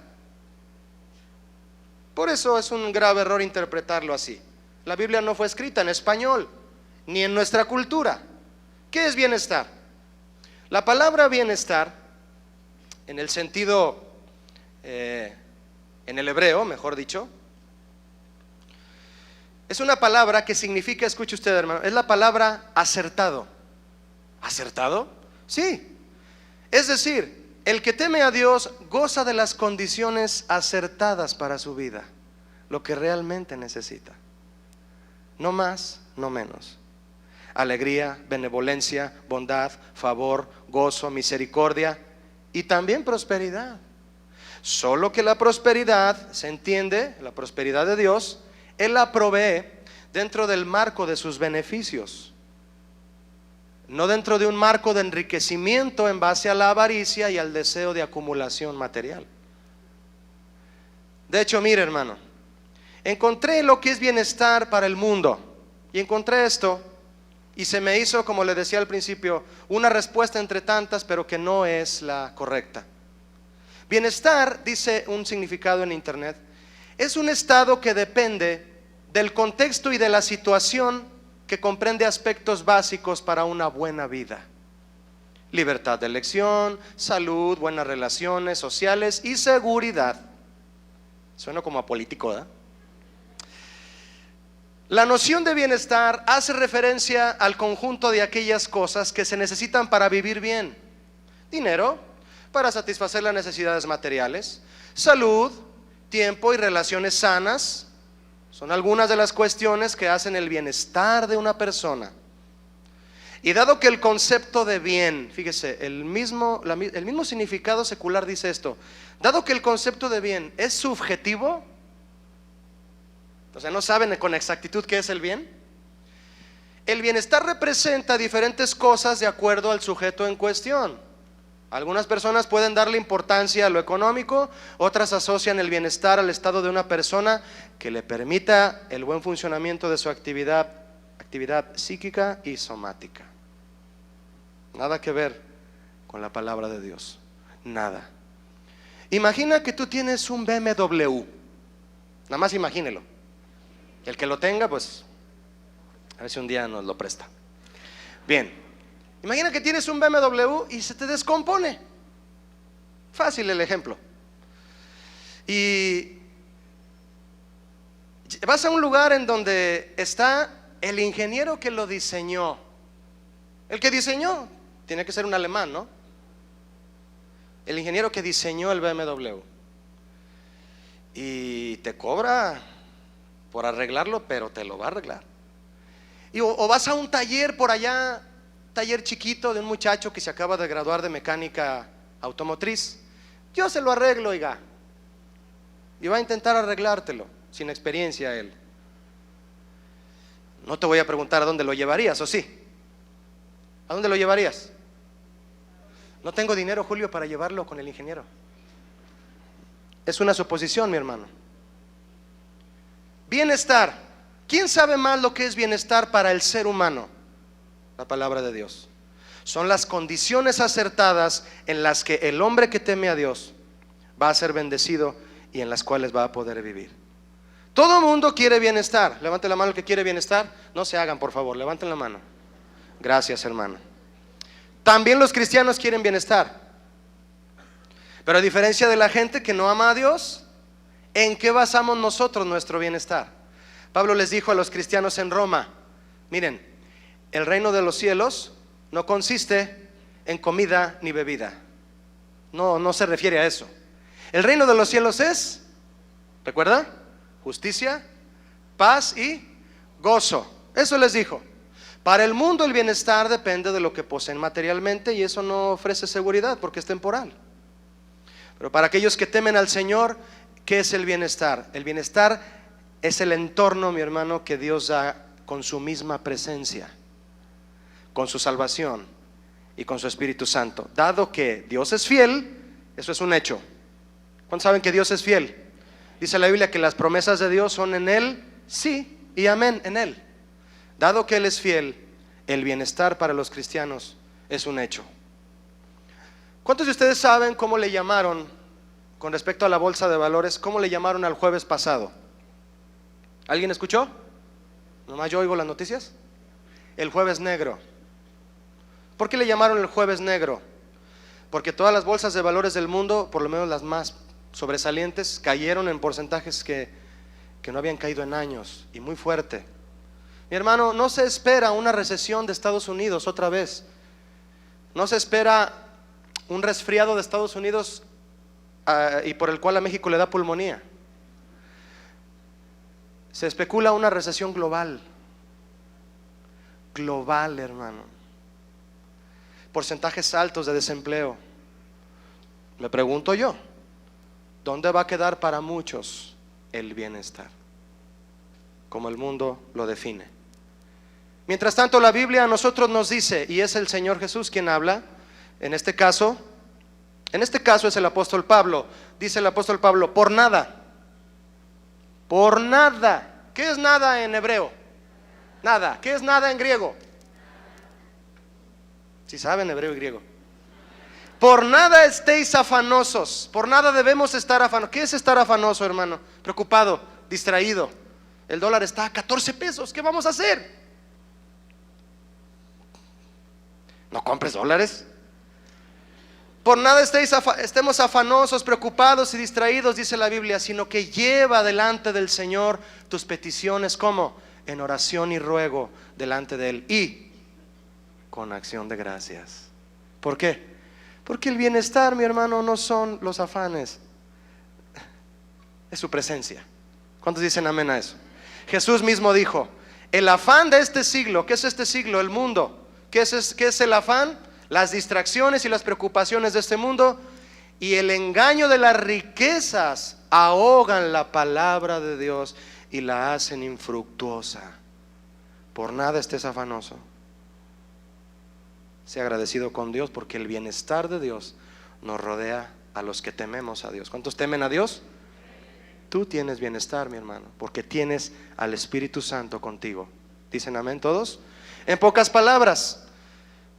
Por eso es un grave error interpretarlo así. La Biblia no fue escrita en español, ni en nuestra cultura. ¿Qué es bienestar? La palabra bienestar, en el sentido, en el hebreo, mejor dicho, es una palabra que significa, escuche usted, hermano, es la palabra acertado. ¿Acertado? Sí. Es decir, el que teme a Dios goza de las condiciones acertadas para su vida, lo que realmente necesita. No más, no menos. Alegría, benevolencia, bondad, favor, gozo, misericordia y también prosperidad. Solo que la prosperidad, se entiende, la prosperidad de Dios, Él la provee dentro del marco de sus beneficios, no dentro de un marco de enriquecimiento en base a la avaricia y al deseo de acumulación material. De hecho, mire, hermano, encontré lo que es bienestar para el mundo, y encontré esto, y se me hizo, como le decía al principio, una respuesta entre tantas, pero que no es la correcta. Bienestar, dice un significado en internet, es un estado que depende del contexto y de la situación, que comprende aspectos básicos para una buena vida: libertad de elección, salud, buenas relaciones sociales y seguridad. Suena como a político, ¿verdad? La noción de bienestar hace referencia al conjunto de aquellas cosas que se necesitan para vivir bien: dinero para satisfacer las necesidades materiales, salud, tiempo y relaciones sanas. Son algunas de las cuestiones que hacen el bienestar de una persona. Y dado que el concepto de bien, fíjese, el mismo significado secular dice esto: dado que el concepto de bien es subjetivo, o sea, no saben con exactitud qué es el bien. El bienestar representa diferentes cosas de acuerdo al sujeto en cuestión. Algunas personas pueden darle importancia a lo económico, otras asocian el bienestar al estado de una persona que le permita el buen funcionamiento de su actividad psíquica y somática. Nada que ver con la palabra de Dios, nada. Imagina que tú tienes un BMW, nada más imagínelo. El que lo tenga, pues a ver si un día nos lo presta. Bien, imagina que tienes un BMW y se te descompone. Fácil el ejemplo. Y vas a un lugar en donde está el ingeniero que lo diseñó. El que diseñó tiene que ser un alemán, ¿no? El ingeniero que diseñó el BMW. Y te cobra por arreglarlo, pero te lo va a arreglar. Y o vas a un taller por allá, taller chiquito de un muchacho que se acaba de graduar de mecánica automotriz. Yo se lo arreglo, oiga. Y va a intentar arreglártelo, sin experiencia él. No te voy a preguntar a dónde lo llevarías, ¿o sí? ¿A dónde lo llevarías? No tengo dinero, Julio, para llevarlo con el ingeniero. Es una suposición, mi hermano. Bienestar. ¿Quién sabe más lo que es bienestar para el ser humano? La palabra de Dios. Son las condiciones acertadas en las que el hombre que teme a Dios va a ser bendecido y en las cuales va a poder vivir. Todo mundo quiere bienestar. Levante la mano el que quiere bienestar. No se hagan, por favor, levanten la mano. Gracias, hermano. También los cristianos quieren bienestar. Pero a diferencia de la gente que no ama a Dios, ¿en qué basamos nosotros nuestro bienestar? Pablo les dijo a los cristianos en Roma: miren, el reino de los cielos no consiste en comida ni bebida. No se refiere a eso. El reino de los cielos es, ¿recuerda? Justicia, paz y gozo. Eso les dijo. Para el mundo el bienestar depende de lo que poseen materialmente, y eso no ofrece seguridad porque es temporal. Pero para aquellos que temen al Señor, ¿qué es el bienestar? El bienestar es el entorno, mi hermano, que Dios da con su misma presencia, con su salvación y con su Espíritu Santo. Dado que Dios es fiel, eso es un hecho. ¿Cuántos saben que Dios es fiel? Dice la Biblia que las promesas de Dios son en Él, sí, y amén, en Él. Dado que Él es fiel, el bienestar para los cristianos es un hecho. ¿Cuántos de ustedes saben cómo le llamaron, con respecto a la bolsa de valores, cómo le llamaron al jueves pasado? ¿Alguien escuchó? ¿Nomás yo oigo las noticias? El jueves negro. ¿Por qué le llamaron el jueves negro? Porque todas las bolsas de valores del mundo, por lo menos las más sobresalientes, cayeron en porcentajes que no habían caído en años, y muy fuerte. Mi hermano, no se espera una recesión de Estados Unidos otra vez. No se espera un resfriado de Estados Unidos y por el cual a México le da pulmonía. Se especula una recesión global. Global, hermano. Porcentajes altos de desempleo. Le pregunto yo, ¿dónde va a quedar para muchos el bienestar? Como el mundo lo define. Mientras tanto, la Biblia a nosotros nos dice, y es el Señor Jesús quien habla, en este caso es el apóstol Pablo. Dice el apóstol Pablo: por nada. Por nada. ¿Qué es nada en hebreo? Nada. ¿Qué es nada en griego? Si saben hebreo y griego. Por nada estéis afanosos. Por nada debemos estar afanosos. ¿Qué es estar afanoso, hermano? Preocupado, distraído. El dólar está a 14 pesos. ¿Qué vamos a hacer? No compres dólares. Por nada estemos afanosos, preocupados y distraídos, dice la Biblia, sino que lleva delante del Señor tus peticiones, ¿cómo? En oración y ruego delante de Él, y con acción de gracias. ¿Por qué? Porque el bienestar, mi hermano, no son los afanes, es su presencia. ¿Cuántos dicen amén a eso? Jesús mismo dijo: el afán de este siglo. ¿Qué es este siglo? El mundo. ¿Qué es el afán? Las distracciones y las preocupaciones de este mundo y el engaño de las riquezas ahogan la palabra de Dios y la hacen infructuosa. Por nada estés afanoso. Sea agradecido con Dios, porque el bienestar de Dios nos rodea a los que tememos a Dios. ¿Cuántos temen a Dios? Tú tienes bienestar, mi hermano, porque tienes al Espíritu Santo contigo. ¿Dicen amén todos? En pocas palabras,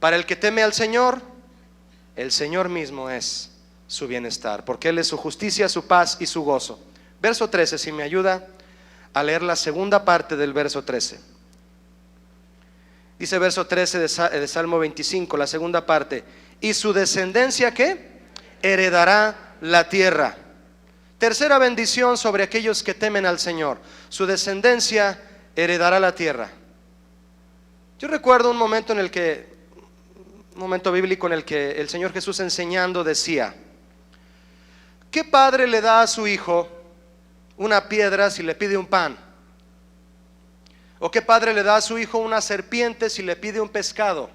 para el que teme al Señor, el Señor mismo es su bienestar, porque Él es su justicia, su paz y su gozo. Verso 13, si me ayuda a leer la segunda parte del verso 13. Dice verso 13 de Salmo 25, la segunda parte: y su descendencia, ¿qué? Heredará la tierra. Tercera bendición sobre aquellos que temen al Señor: su descendencia heredará la tierra. Yo recuerdo un momento bíblico en el que el Señor Jesús, enseñando, decía: ¿qué padre le da a su hijo una piedra si le pide un pan? ¿O qué padre le da a su hijo una serpiente si le pide un pescado?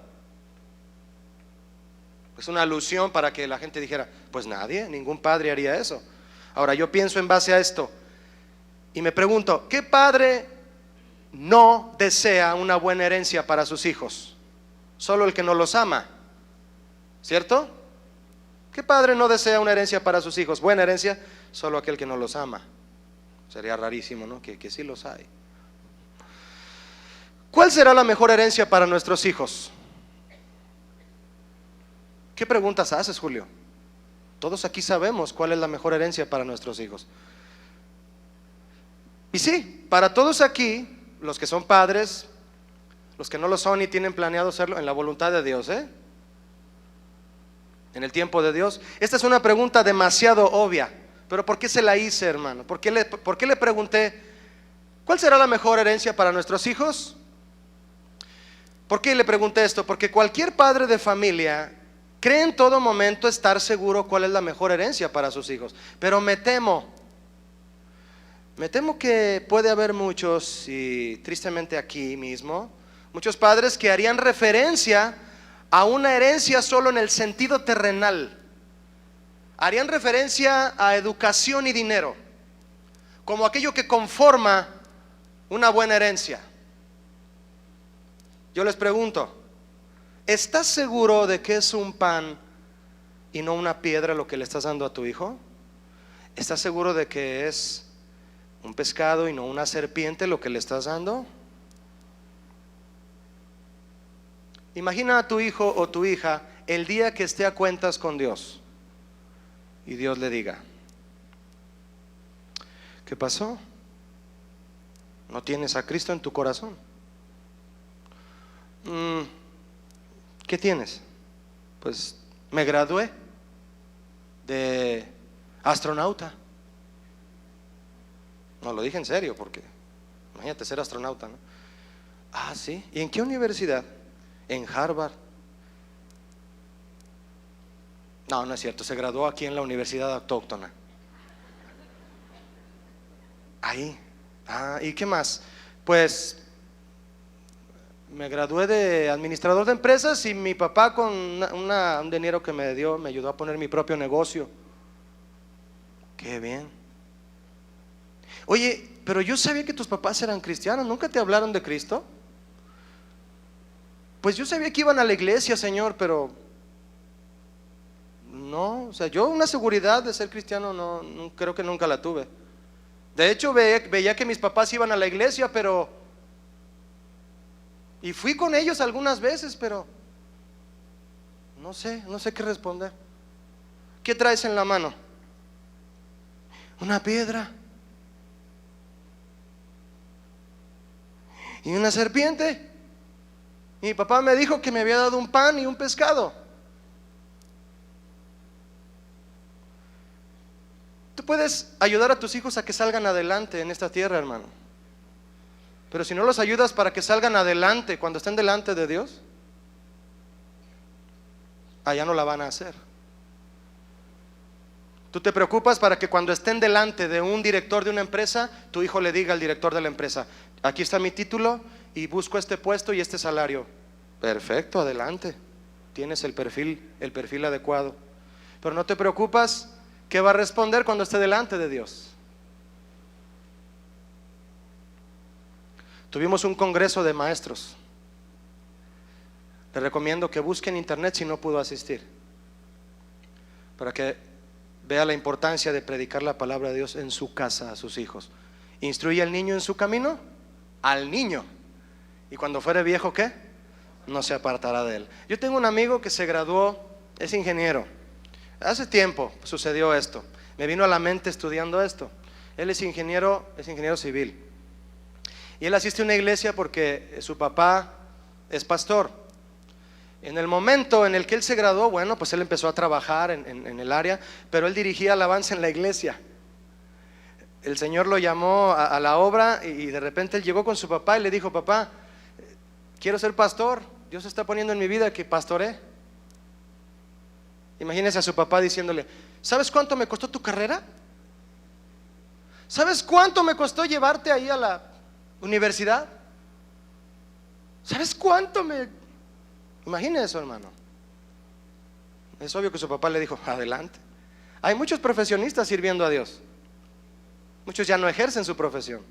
Es una alusión para que la gente dijera: pues nadie, ningún padre haría eso. Ahora yo pienso en base a esto y me pregunto: ¿qué padre no desea una buena herencia para sus hijos? Solo el que no los ama, ¿cierto? ¿Qué padre no desea una herencia para sus hijos? Buena herencia, solo aquel que no los ama. Sería rarísimo, ¿no? Que sí los hay. ¿Cuál será la mejor herencia para nuestros hijos? ¿Qué preguntas haces, Julio? Todos aquí sabemos cuál es la mejor herencia para nuestros hijos. Y sí, para todos aquí, los que son padres, los que no lo son y tienen planeado serlo, en la voluntad de Dios, en el tiempo de Dios. Esta es una pregunta demasiado obvia, pero ¿por qué se la hice, hermano? ¿Por qué le pregunté cuál será la mejor herencia para nuestros hijos? ¿Por qué le pregunté esto? Porque cualquier padre de familia cree en todo momento estar seguro cuál es la mejor herencia para sus hijos. Pero me temo que puede haber muchos, y tristemente aquí mismo, muchos padres que harían referencia a una herencia solo en el sentido terrenal. Harían referencia a educación y dinero como aquello que conforma una buena herencia. Yo les pregunto: ¿estás seguro de que es un pan y no una piedra lo que le estás dando a tu hijo? ¿Estás seguro de que es un pescado y no una serpiente lo que le estás dando? Imagina a tu hijo o tu hija el día que esté a cuentas con Dios y Dios le diga: ¿qué pasó? ¿No tienes a Cristo en tu corazón? ¿Qué tienes? Pues me gradué de astronauta. No, lo dije en serio, porque imagínate ser astronauta, ¿no? Ah, sí. ¿Y en qué universidad? En Harvard. No, no es cierto, se graduó aquí en la Universidad Autóctona. Ahí. Ah, ¿y qué más? Pues me gradué de administrador de empresas y mi papá, con un dinero que me dio, me ayudó a poner mi propio negocio. Qué bien. Oye, pero yo sabía que tus papás eran cristianos. ¿Nunca te hablaron de Cristo? Pues yo sabía que iban a la iglesia, Señor, pero no, o sea, yo una seguridad de ser cristiano no creo que nunca la tuve. De hecho, veía que mis papás iban a la iglesia, y fui con ellos algunas veces, pero no sé qué responder. ¿Qué traes en la mano? Una piedra y una serpiente. Y mi papá me dijo que me había dado un pan y un pescado. Tú puedes ayudar a tus hijos a que salgan adelante en esta tierra, hermano, pero si no los ayudas para que salgan adelante cuando estén delante de Dios, allá no la van a hacer. Tú te preocupas para que cuando estén delante de un director de una empresa, tu hijo le diga al director de la empresa: aquí está mi título y busco este puesto y este salario. Perfecto, adelante, tienes el perfil adecuado. Pero no te preocupas qué va a responder cuando esté delante de Dios. Tuvimos un congreso de maestros Le recomiendo que busque en internet si no pudo asistir, para que vea la importancia de predicar la palabra de Dios en su casa a sus hijos. Instruye al niño en su camino, al niño, y cuando fuere viejo, ¿qué? No se apartará de él. Yo tengo un amigo que se graduó, es ingeniero. Hace tiempo sucedió esto, me vino a la mente estudiando esto. Él es ingeniero civil, y él asiste a una iglesia porque su papá es pastor. En el momento en el que él se graduó, bueno, pues él empezó a trabajar en el área, pero él dirigía alabanza en la iglesia. El Señor lo llamó a la obra, y de repente él llegó con su papá y le dijo: papá, quiero ser pastor, Dios está poniendo en mi vida que pastoré. Imagínese a su papá diciéndole: ¿sabes cuánto me costó tu carrera? ¿Sabes cuánto me costó llevarte ahí a la universidad? ¿Sabes cuánto me...? Imagine eso, hermano. Es obvio que su papá le dijo: adelante. Hay muchos profesionistas sirviendo a Dios. Muchos ya no ejercen su profesión,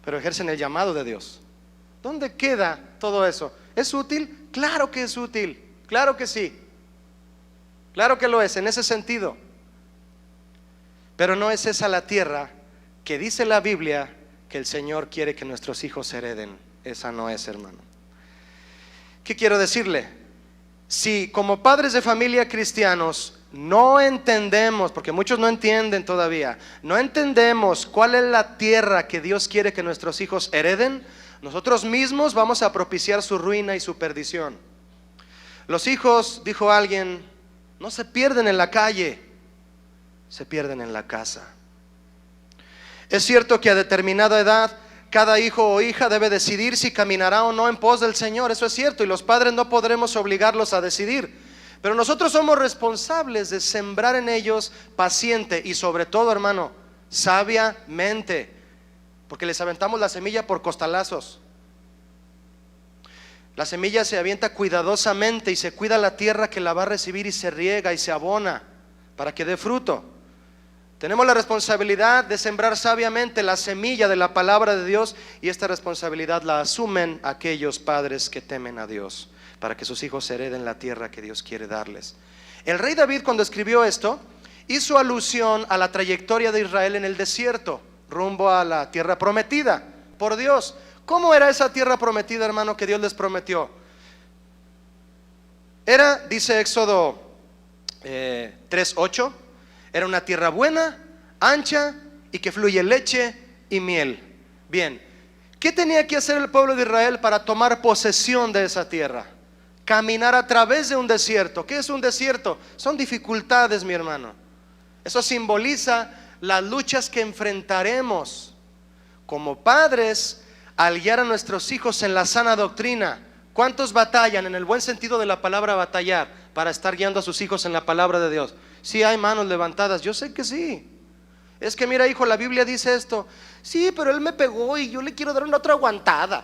pero ejercen el llamado de Dios. ¿Dónde queda todo eso? ¿Es útil? Claro que es útil, claro que sí, claro que lo es en ese sentido. Pero no es esa la tierra que dice la Biblia que el Señor quiere que nuestros hijos hereden. Esa no es, hermano. ¿Qué quiero decirle? Si como padres de familia cristianos no entendemos, porque muchos no entienden todavía, no entendemos cuál es la tierra que Dios quiere que nuestros hijos hereden, nosotros mismos vamos a propiciar su ruina y su perdición. Los hijos, dijo alguien, no se pierden en la calle, se pierden en la casa. Es cierto que a determinada edad cada hijo o hija debe decidir si caminará o no en pos del Señor. Eso es cierto, y los padres no podremos obligarlos a decidir, pero nosotros somos responsables de sembrar en ellos paciente y sobre todo, hermano, sabiamente, porque les aventamos la semilla por costalazos. La semilla se avienta cuidadosamente y se cuida la tierra que la va a recibir, y se riega y se abona para que dé fruto. Tenemos la responsabilidad de sembrar sabiamente la semilla de la palabra de Dios, y esta responsabilidad la asumen aquellos padres que temen a Dios, para que sus hijos hereden la tierra que Dios quiere darles. El rey David, cuando escribió esto, hizo alusión a la trayectoria de Israel en el desierto, rumbo a la tierra prometida por Dios. ¿Cómo era esa tierra prometida, hermano, que Dios les prometió? Era, dice Éxodo 3:8, era una tierra buena, ancha y que fluye leche y miel. Bien, ¿qué tenía que hacer el pueblo de Israel para tomar posesión de esa tierra? Caminar a través de un desierto. ¿Qué es un desierto? Son dificultades, mi hermano. Eso simboliza las luchas que enfrentaremos como padres al guiar a nuestros hijos en la sana doctrina. ¿Cuántos batallan, en el buen sentido de la palabra batallar, para estar guiando a sus hijos en la palabra de Dios? Sí, hay manos levantadas, yo sé que sí. Es que mira, hijo, la Biblia dice esto. Sí, pero él me pegó y yo le quiero dar una otra aguantada.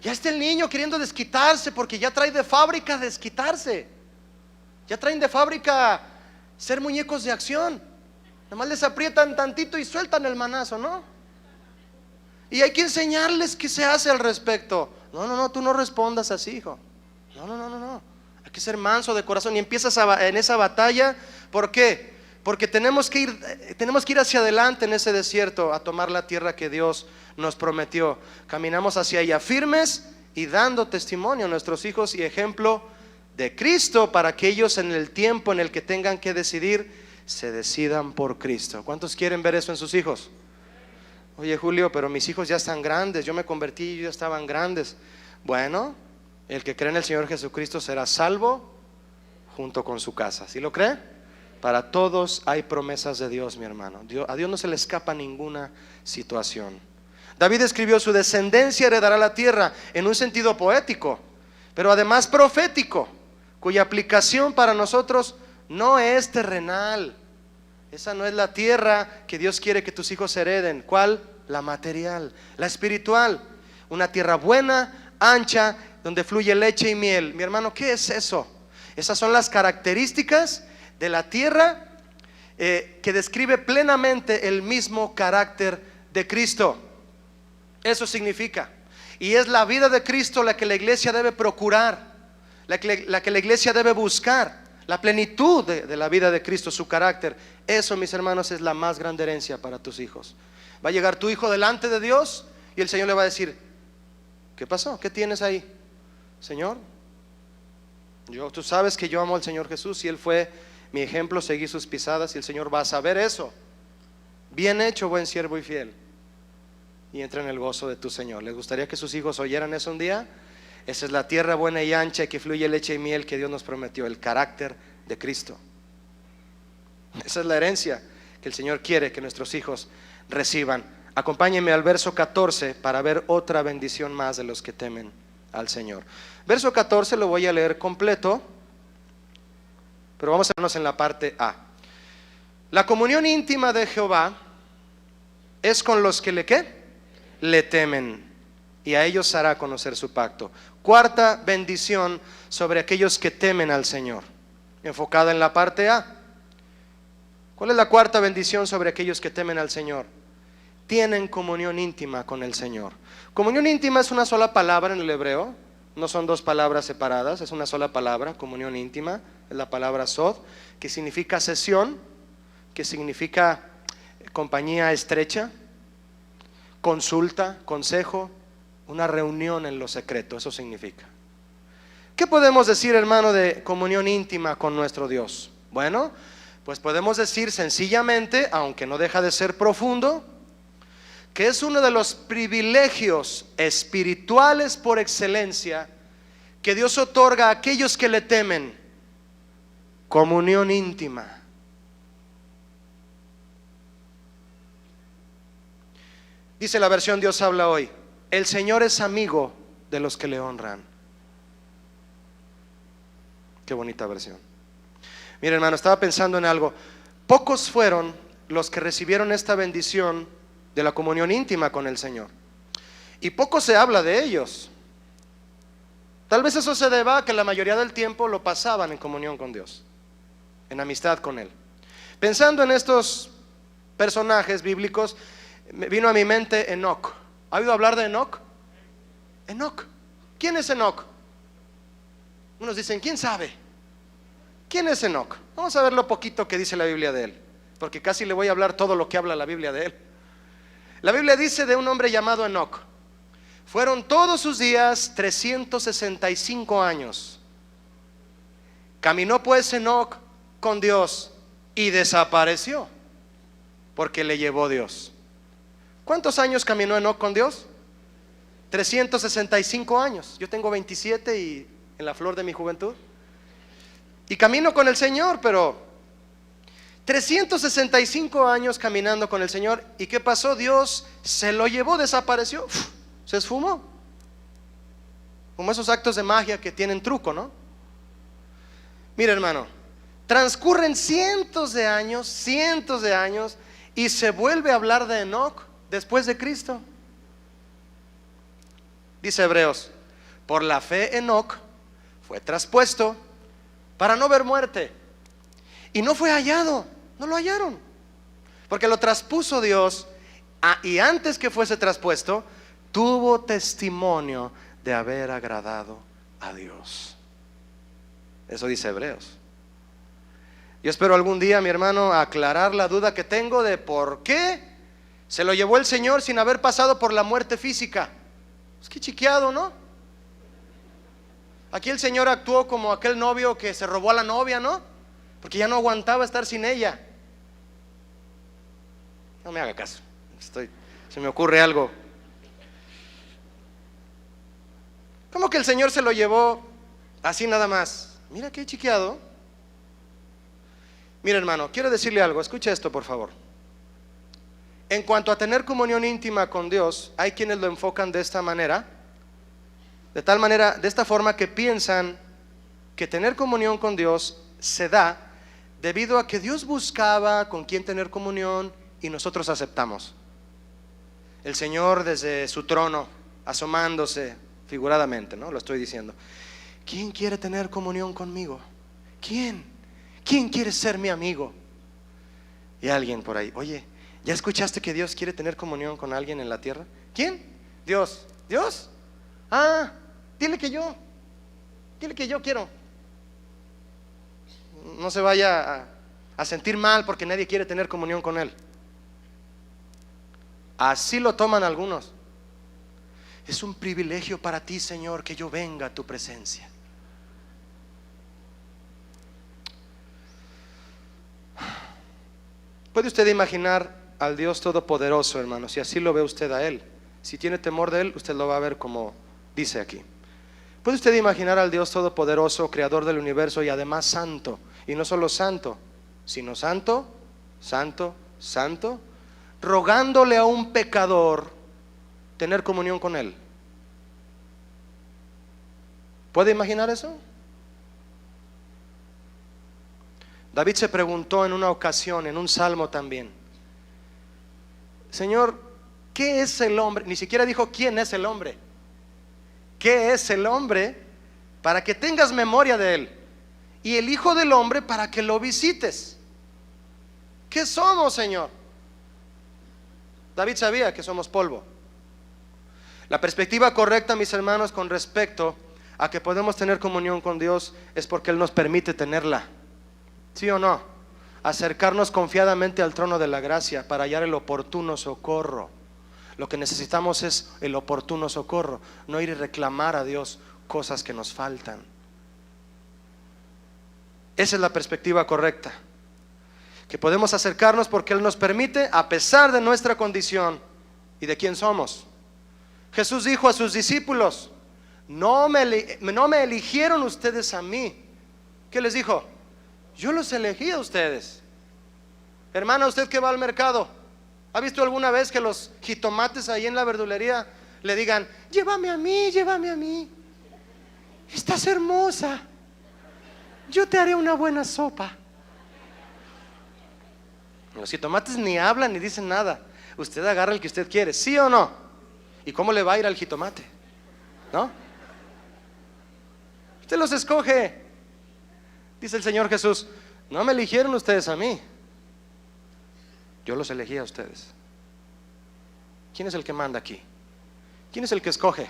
Ya está el niño queriendo desquitarse, porque ya trae de fábrica desquitarse. Ya traen de fábrica ser muñecos de acción. Nada más les aprietan tantito y sueltan el manazo, ¿no? Y hay que enseñarles qué se hace al respecto. No, tú no respondas así, hijo. No. Hay que ser manso de corazón, y empiezas en esa batalla. ¿Por qué? Porque tenemos que ir hacia adelante en ese desierto, a tomar la tierra que Dios nos prometió. Caminamos hacia ella firmes y dando testimonio a nuestros hijos y ejemplo de Cristo, para que ellos, en el tiempo en el que tengan que decidir, se decidan por Cristo. ¿Cuántos quieren ver eso en sus hijos? Oye, Julio, pero mis hijos ya están grandes, yo me convertí y ellos ya estaban grandes. Bueno, el que cree en el Señor Jesucristo será salvo junto con su casa. ¿Sí lo cree? Para todos hay promesas de Dios, mi hermano. A Dios no se le escapa ninguna situación. David escribió: su descendencia heredará la tierra, en un sentido poético, pero además profético, cuya aplicación para nosotros no es terrenal. Esa no es la tierra que Dios quiere que tus hijos hereden. ¿Cuál? La material, la espiritual. Una tierra buena, ancha, donde fluye leche y miel. Mi hermano, ¿qué es eso? Esas son las características de la tierra que describe plenamente el mismo carácter de Cristo. Eso significa. Y es la vida de Cristo la que la iglesia debe procurar, la que la iglesia debe buscar, la plenitud de la vida de Cristo, su carácter. Eso, mis hermanos, es la más grande herencia para tus hijos. Va a llegar tu hijo delante de Dios y el Señor le va a decir: ¿qué pasó? ¿Qué tienes ahí? Señor, tú sabes que yo amo al Señor Jesús y Él fue mi ejemplo, seguí sus pisadas, y el Señor va a saber eso. Bien hecho, buen siervo y fiel. Y entra en el gozo de tu Señor. ¿Les gustaría que sus hijos oyeran eso un día? Esa es la tierra buena y ancha, que fluye leche y miel, que Dios nos prometió, el carácter de Cristo. Esa es la herencia que el Señor quiere que nuestros hijos reciban. Acompáñenme al verso 14 para ver otra bendición más de los que temen al Señor. Verso 14 lo voy a leer completo, pero vamos a vernos en la parte A. La comunión íntima de Jehová es con los que le temen, y a ellos hará conocer su pacto. Cuarta bendición sobre aquellos que temen al Señor, enfocada en la parte A. ¿Cuál es la cuarta bendición sobre aquellos que temen al Señor? Tienen comunión íntima con el Señor. Comunión íntima es una sola palabra en el hebreo, no son dos palabras separadas, es una sola palabra. Comunión íntima es la palabra sod, que significa sesión, que significa compañía estrecha, consulta, consejo, una reunión en lo secreto. Eso significa. ¿Qué podemos decir, hermano, de comunión íntima con nuestro Dios? Bueno, pues podemos decir sencillamente, aunque no deja de ser profundo, que es uno de los privilegios espirituales por excelencia que Dios otorga a aquellos que le temen. Comunión íntima. Dice la versión Dios habla hoy: el Señor es amigo de los que le honran. Qué bonita versión. Mira, hermano, estaba pensando en algo. Pocos fueron los que recibieron esta bendición de la comunión íntima con el Señor, y poco se habla de ellos. Tal vez eso se deba a que la mayoría del tiempo lo pasaban en comunión con Dios, en amistad con Él. Pensando en estos personajes bíblicos, me vino a mi mente Enoc. ¿Ha oído hablar de Enoc? Enoc. ¿Quién es Enoc? Unos dicen, ¿quién sabe? ¿Quién es Enoc? Vamos a ver lo poquito que dice la Biblia de él, porque casi le voy a hablar todo lo que habla la Biblia de él. La Biblia dice de un hombre llamado Enoc: fueron todos sus días 365 años. Caminó pues Enoc con Dios y desapareció, porque le llevó Dios. ¿Cuántos años caminó Enoc con Dios? 365 años. Yo tengo 27 y en la flor de mi juventud, y camino con el Señor, pero 365 años caminando con el Señor. ¿Y qué pasó? Dios se lo llevó, desapareció, se esfumó. Como esos actos de magia que tienen truco, ¿no? Mira, hermano, transcurren cientos de años, y se vuelve a hablar de Enoc después de Cristo. Dice Hebreos: por la fe Enoc fue traspuesto para no ver muerte, y no fue hallado. No lo hallaron, porque lo traspuso Dios, y antes que fuese traspuesto, tuvo testimonio de haber agradado a Dios. Eso dice Hebreos. Yo espero algún día, mi hermano, aclarar la duda que tengo de por qué se lo llevó el Señor sin haber pasado por la muerte física. Es que chiqueado, ¿no? Aquí el Señor actuó como aquel novio que se robó a la novia, ¿no? Porque ya no aguantaba estar sin ella. No me haga caso, se me ocurre algo. ¿Cómo que el Señor se lo llevó así nada más? Mira qué chiqueado. Mira, hermano, quiero decirle algo. Escucha esto, por favor. En cuanto a tener comunión íntima con Dios, hay quienes lo enfocan de esta manera, de tal manera, de esta forma, que piensan que tener comunión con Dios se da debido a que Dios buscaba con quién tener comunión y nosotros aceptamos. El Señor desde su trono, asomándose figuradamente, ¿no? Lo estoy diciendo. ¿Quién quiere tener comunión conmigo? ¿Quién? ¿Quién quiere ser mi amigo? Y alguien por ahí: oye, ¿ya escuchaste que Dios quiere tener comunión con alguien en la tierra? ¿Quién? Dios. ¿Dios? Ah, dile que yo quiero. No se vaya a sentir mal porque nadie quiere tener comunión con Él. Así lo toman algunos. Es un privilegio para ti, Señor, que yo venga a tu presencia. ¿Puede usted imaginar al Dios Todopoderoso, hermano? Si así lo ve usted a Él, si tiene temor de Él, usted lo va a ver como dice aquí. ¿Puede usted imaginar al Dios Todopoderoso, creador del universo y además santo? Y no solo santo, sino santo, santo, santo, rogándole a un pecador tener comunión con Él? ¿Puede imaginar eso? David se preguntó en una ocasión, en un salmo también: Señor, ¿qué es el hombre? Ni siquiera dijo quién es el hombre. ¿Qué es el hombre para que tengas memoria de él? Y el Hijo del Hombre para que lo visites. ¿Qué somos, Señor? David sabía que somos polvo. La perspectiva correcta, mis hermanos, con respecto a que podemos tener comunión con Dios es porque Él nos permite tenerla. ¿Sí o no? Acercarnos confiadamente al trono de la gracia para hallar el oportuno socorro. Lo que necesitamos es el oportuno socorro, no ir y reclamar a Dios cosas que nos faltan. Esa es la perspectiva correcta, que podemos acercarnos porque Él nos permite, a pesar de nuestra condición y de quién somos. Jesús dijo a sus discípulos: no me eligieron ustedes a mí. ¿Qué les dijo? Yo los elegí a ustedes. Hermana, usted que va al mercado, ¿ha visto alguna vez que los jitomates ahí en la verdulería le digan: llévame a mí, estás hermosa, yo te haré una buena sopa? Los jitomates ni hablan ni dicen nada. Usted agarra el que usted quiere, ¿sí o no? ¿Y cómo le va a ir al jitomate? ¿No? Usted los escoge. Dice el Señor Jesús: no me eligieron ustedes a mí, yo los elegí a ustedes. ¿Quién es el que manda aquí? ¿Quién es el que escoge?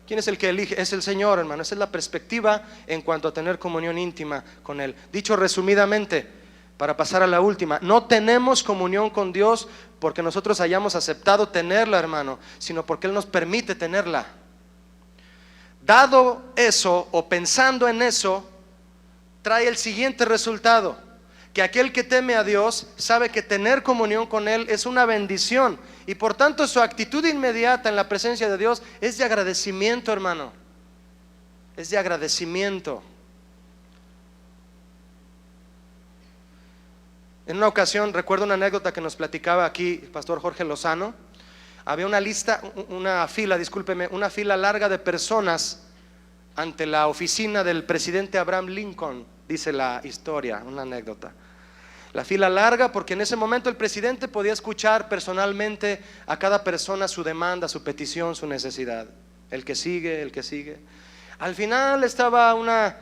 ¿Quién es el que elige? Es el Señor, hermano. Esa es la perspectiva en cuanto a tener comunión íntima con Él. Dicho resumidamente, para pasar a la última, no tenemos comunión con Dios porque nosotros hayamos aceptado tenerla, hermano, sino porque Él nos permite tenerla. Dado eso, o pensando en eso, trae el siguiente resultado: que aquel que teme a Dios sabe que tener comunión con Él es una bendición, y por tanto su actitud inmediata en la presencia de Dios es de agradecimiento, hermano. Es de agradecimiento. En una ocasión, recuerdo una anécdota que nos platicaba aquí el pastor Jorge Lozano. Había una fila larga de personas ante la oficina del presidente Abraham Lincoln, dice la historia, una anécdota. La fila larga porque en ese momento el presidente podía escuchar personalmente a cada persona su demanda, su petición, su necesidad. El que sigue. Al final estaba una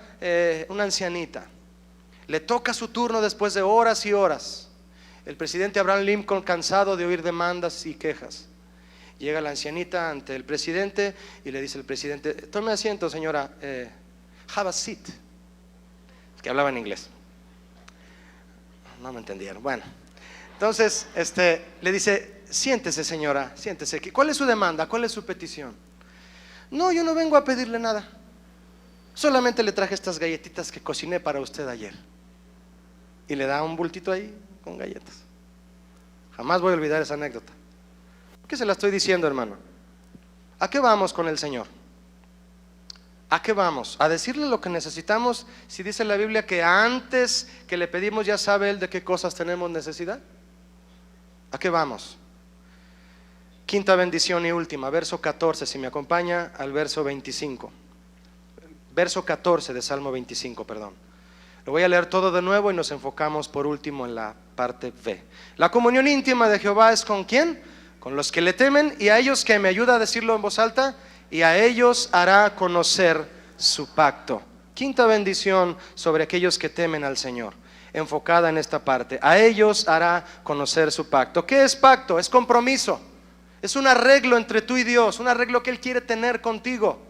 ancianita. Le toca su turno después de horas y horas. El presidente Abraham Lincoln, cansado de oír demandas y quejas, llega la ancianita ante el presidente y le dice el presidente: tome asiento, señora, have a seat. Que hablaba en inglés. No me entendieron. Bueno, entonces le dice: siéntese, señora, siéntese. ¿Cuál es su demanda? ¿Cuál es su petición? No, yo no vengo a pedirle nada, solamente le traje estas galletitas que cociné para usted ayer. Y le da un bultito ahí con galletas. Jamás voy a olvidar esa anécdota. ¿Por qué se la estoy diciendo, hermano? ¿A qué vamos con el Señor? ¿A qué vamos? ¿A decirle lo que necesitamos? Si dice la Biblia que antes que le pedimos ya sabe Él de qué cosas tenemos necesidad. ¿A qué vamos? Quinta bendición y última, verso 14, si me acompaña al verso 25. Verso 14 de Salmo 25, perdón. Lo voy a leer todo de nuevo y nos enfocamos por último en la parte B. La comunión íntima de Jehová es ¿con quién? Con los que le temen, y a ellos, que me ayuda a decirlo en voz alta, y a ellos hará conocer su pacto. Quinta bendición sobre aquellos que temen al Señor, enfocada en esta parte: a ellos hará conocer su pacto. ¿Qué es pacto? Es compromiso. Es un arreglo entre tú y Dios, un arreglo que Él quiere tener contigo.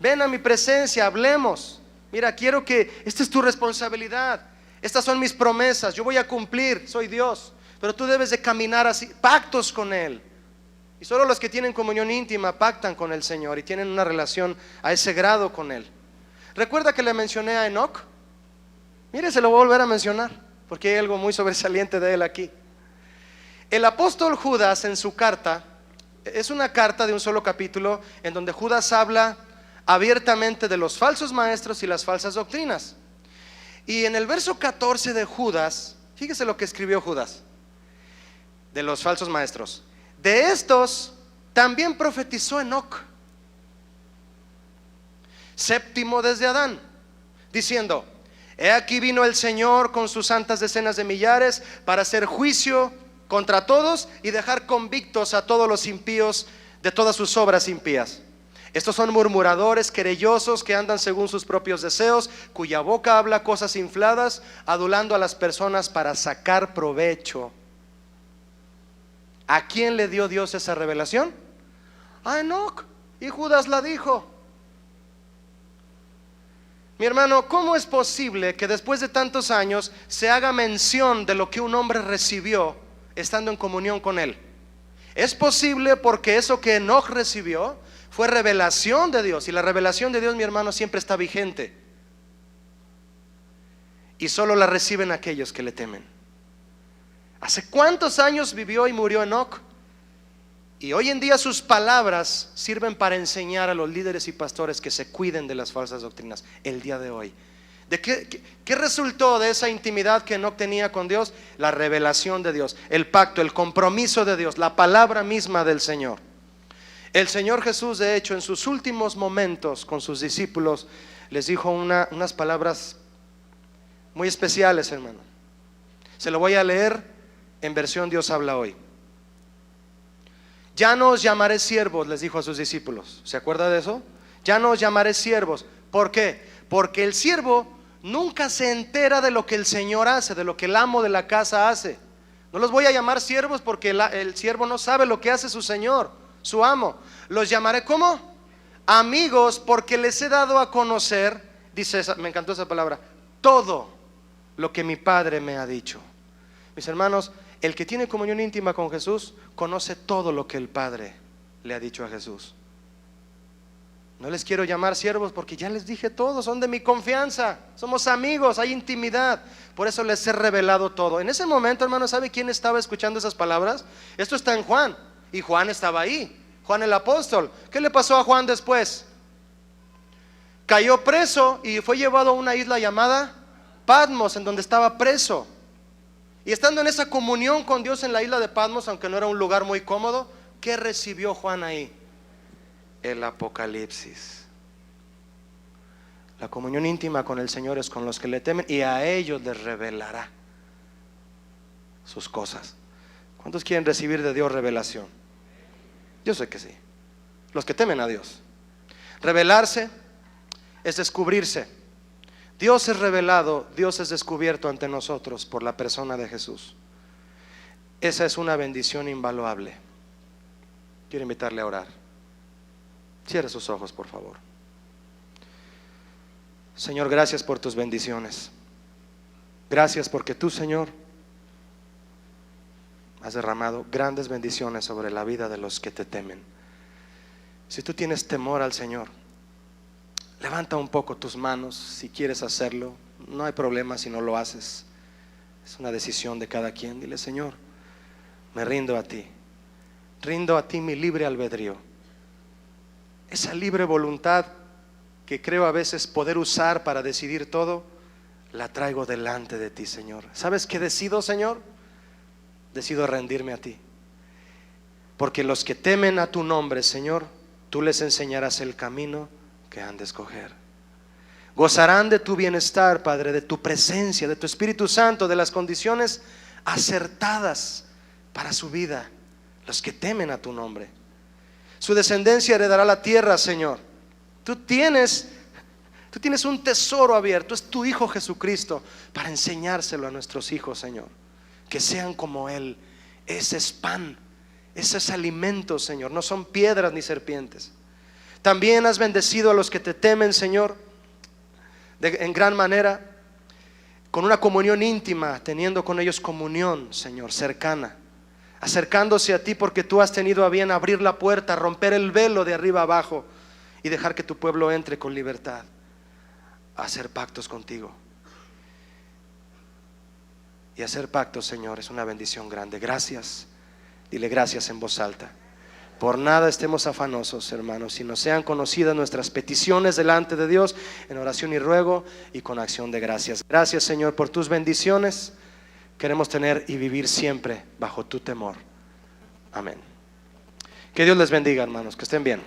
Ven a mi presencia, hablemos. Mira, quiero que, esta es tu responsabilidad. Estas son mis promesas, yo voy a cumplir, soy Dios. Pero tú debes de caminar así, pactos con Él. Y solo los que tienen comunión íntima pactan con el Señor y tienen una relación a ese grado con Él. ¿Recuerda que le mencioné a Enoc? Mire, se lo voy a volver a mencionar, porque hay algo muy sobresaliente de él aquí. El apóstol Judas, en su carta, es una carta de un solo capítulo, en donde Judas habla abiertamente de los falsos maestros y las falsas doctrinas. Y en el verso 14 de Judas, fíjese lo que escribió Judas de los falsos maestros. De estos también profetizó Enoc, séptimo desde Adán, diciendo: he aquí vino el Señor con sus santas decenas de millares para hacer juicio contra todos y dejar convictos a todos los impíos de todas sus obras impías. Estos son murmuradores, querellosos, que andan según sus propios deseos, cuya boca habla cosas infladas, adulando a las personas para sacar provecho. ¿A quién le dio Dios esa revelación? A Enoc, y Judas la dijo. Mi hermano, ¿cómo es posible que después de tantos años se haga mención de lo que un hombre recibió estando en comunión con Él? Es posible porque eso que Enoc recibió fue revelación de Dios, y la revelación de Dios, mi hermano, siempre está vigente, y solo la reciben aquellos que le temen. ¿Hace cuántos años vivió y murió Enoc? Y hoy en día sus palabras sirven para enseñar a los líderes y pastores que se cuiden de las falsas doctrinas el día de hoy. ¿De qué resultó de esa intimidad que Enoc tenía con Dios? La revelación de Dios, el pacto, el compromiso de Dios, la palabra misma del Señor. El Señor Jesús, de hecho, en sus últimos momentos con sus discípulos, les dijo unas palabras muy especiales, hermano. Se lo voy a leer en versión Dios habla hoy. Ya no os llamaré siervos, les dijo a sus discípulos. ¿Se acuerda de eso? Ya no os llamaré siervos. ¿Por qué? Porque el siervo nunca se entera de lo que el Señor hace, de lo que el amo de la casa hace. No los voy a llamar siervos porque el siervo no sabe lo que hace su Señor, su amo. Los llamaré ¿cómo? Amigos, porque les he dado a conocer, dice, me encantó esa palabra, todo lo que mi Padre me ha dicho. Mis hermanos, el que tiene comunión íntima con Jesús conoce todo lo que el Padre le ha dicho a Jesús. No les quiero llamar siervos porque ya les dije todo, son de mi confianza, somos amigos, hay intimidad. Por eso les he revelado todo. En ese momento, hermano, ¿sabe quién estaba escuchando esas palabras? Esto está en Juan, y Juan estaba ahí, Juan el apóstol. ¿Qué le pasó a Juan después? Cayó preso y fue llevado a una isla llamada Patmos, en donde estaba preso. Y estando en esa comunión con Dios en la isla de Patmos, aunque no era un lugar muy cómodo, ¿qué recibió Juan ahí? El Apocalipsis. La comunión íntima con el Señor es con los que le temen, y a ellos les revelará sus cosas. ¿Cuántos quieren recibir de Dios revelación? Yo sé que sí. Los que temen a Dios. Revelarse es descubrirse. Dios es revelado, Dios es descubierto ante nosotros por la persona de Jesús. Esa es una bendición invaluable. Quiero invitarle a orar. Cierre sus ojos, por favor. Señor, gracias por tus bendiciones. Gracias porque tú, Señor, has derramado grandes bendiciones sobre la vida de los que te temen. Si tú tienes temor al Señor, levanta un poco tus manos si quieres hacerlo. No hay problema si no lo haces. Es una decisión de cada quien. Dile: Señor, me rindo a ti. Rindo a ti mi libre albedrío. Esa libre voluntad que creo a veces poder usar para decidir todo, la traigo delante de ti, Señor. ¿Sabes qué decido, Señor? Decido rendirme a ti. Porque los que temen a tu nombre, Señor, tú les enseñarás el camino que han de escoger. Gozarán de tu bienestar, Padre, de tu presencia, de tu Espíritu Santo, de las condiciones acertadas para su vida, los que temen a tu nombre. Su descendencia heredará la tierra, Señor. Tú tienes un tesoro abierto, es tu Hijo Jesucristo, para enseñárselo a nuestros hijos, Señor. Que sean como Él. Ese es pan, Ese es alimento, Señor, no son piedras ni serpientes. También has bendecido a los que te temen, Señor, en gran manera, con una comunión íntima, teniendo con ellos comunión, Señor, cercana, acercándose a ti porque tú has tenido a bien abrir la puerta, romper el velo de arriba abajo y dejar que tu pueblo entre con libertad a hacer pactos contigo. Y hacer pactos, Señor, es una bendición grande. Gracias. Dile gracias en voz alta. Por nada estemos afanosos, hermanos, sino sean conocidas nuestras peticiones delante de Dios en oración y ruego y con acción de gracias. Gracias, Señor, por tus bendiciones. Queremos tener y vivir siempre bajo tu temor. Amén. Que Dios les bendiga, hermanos, que estén bien.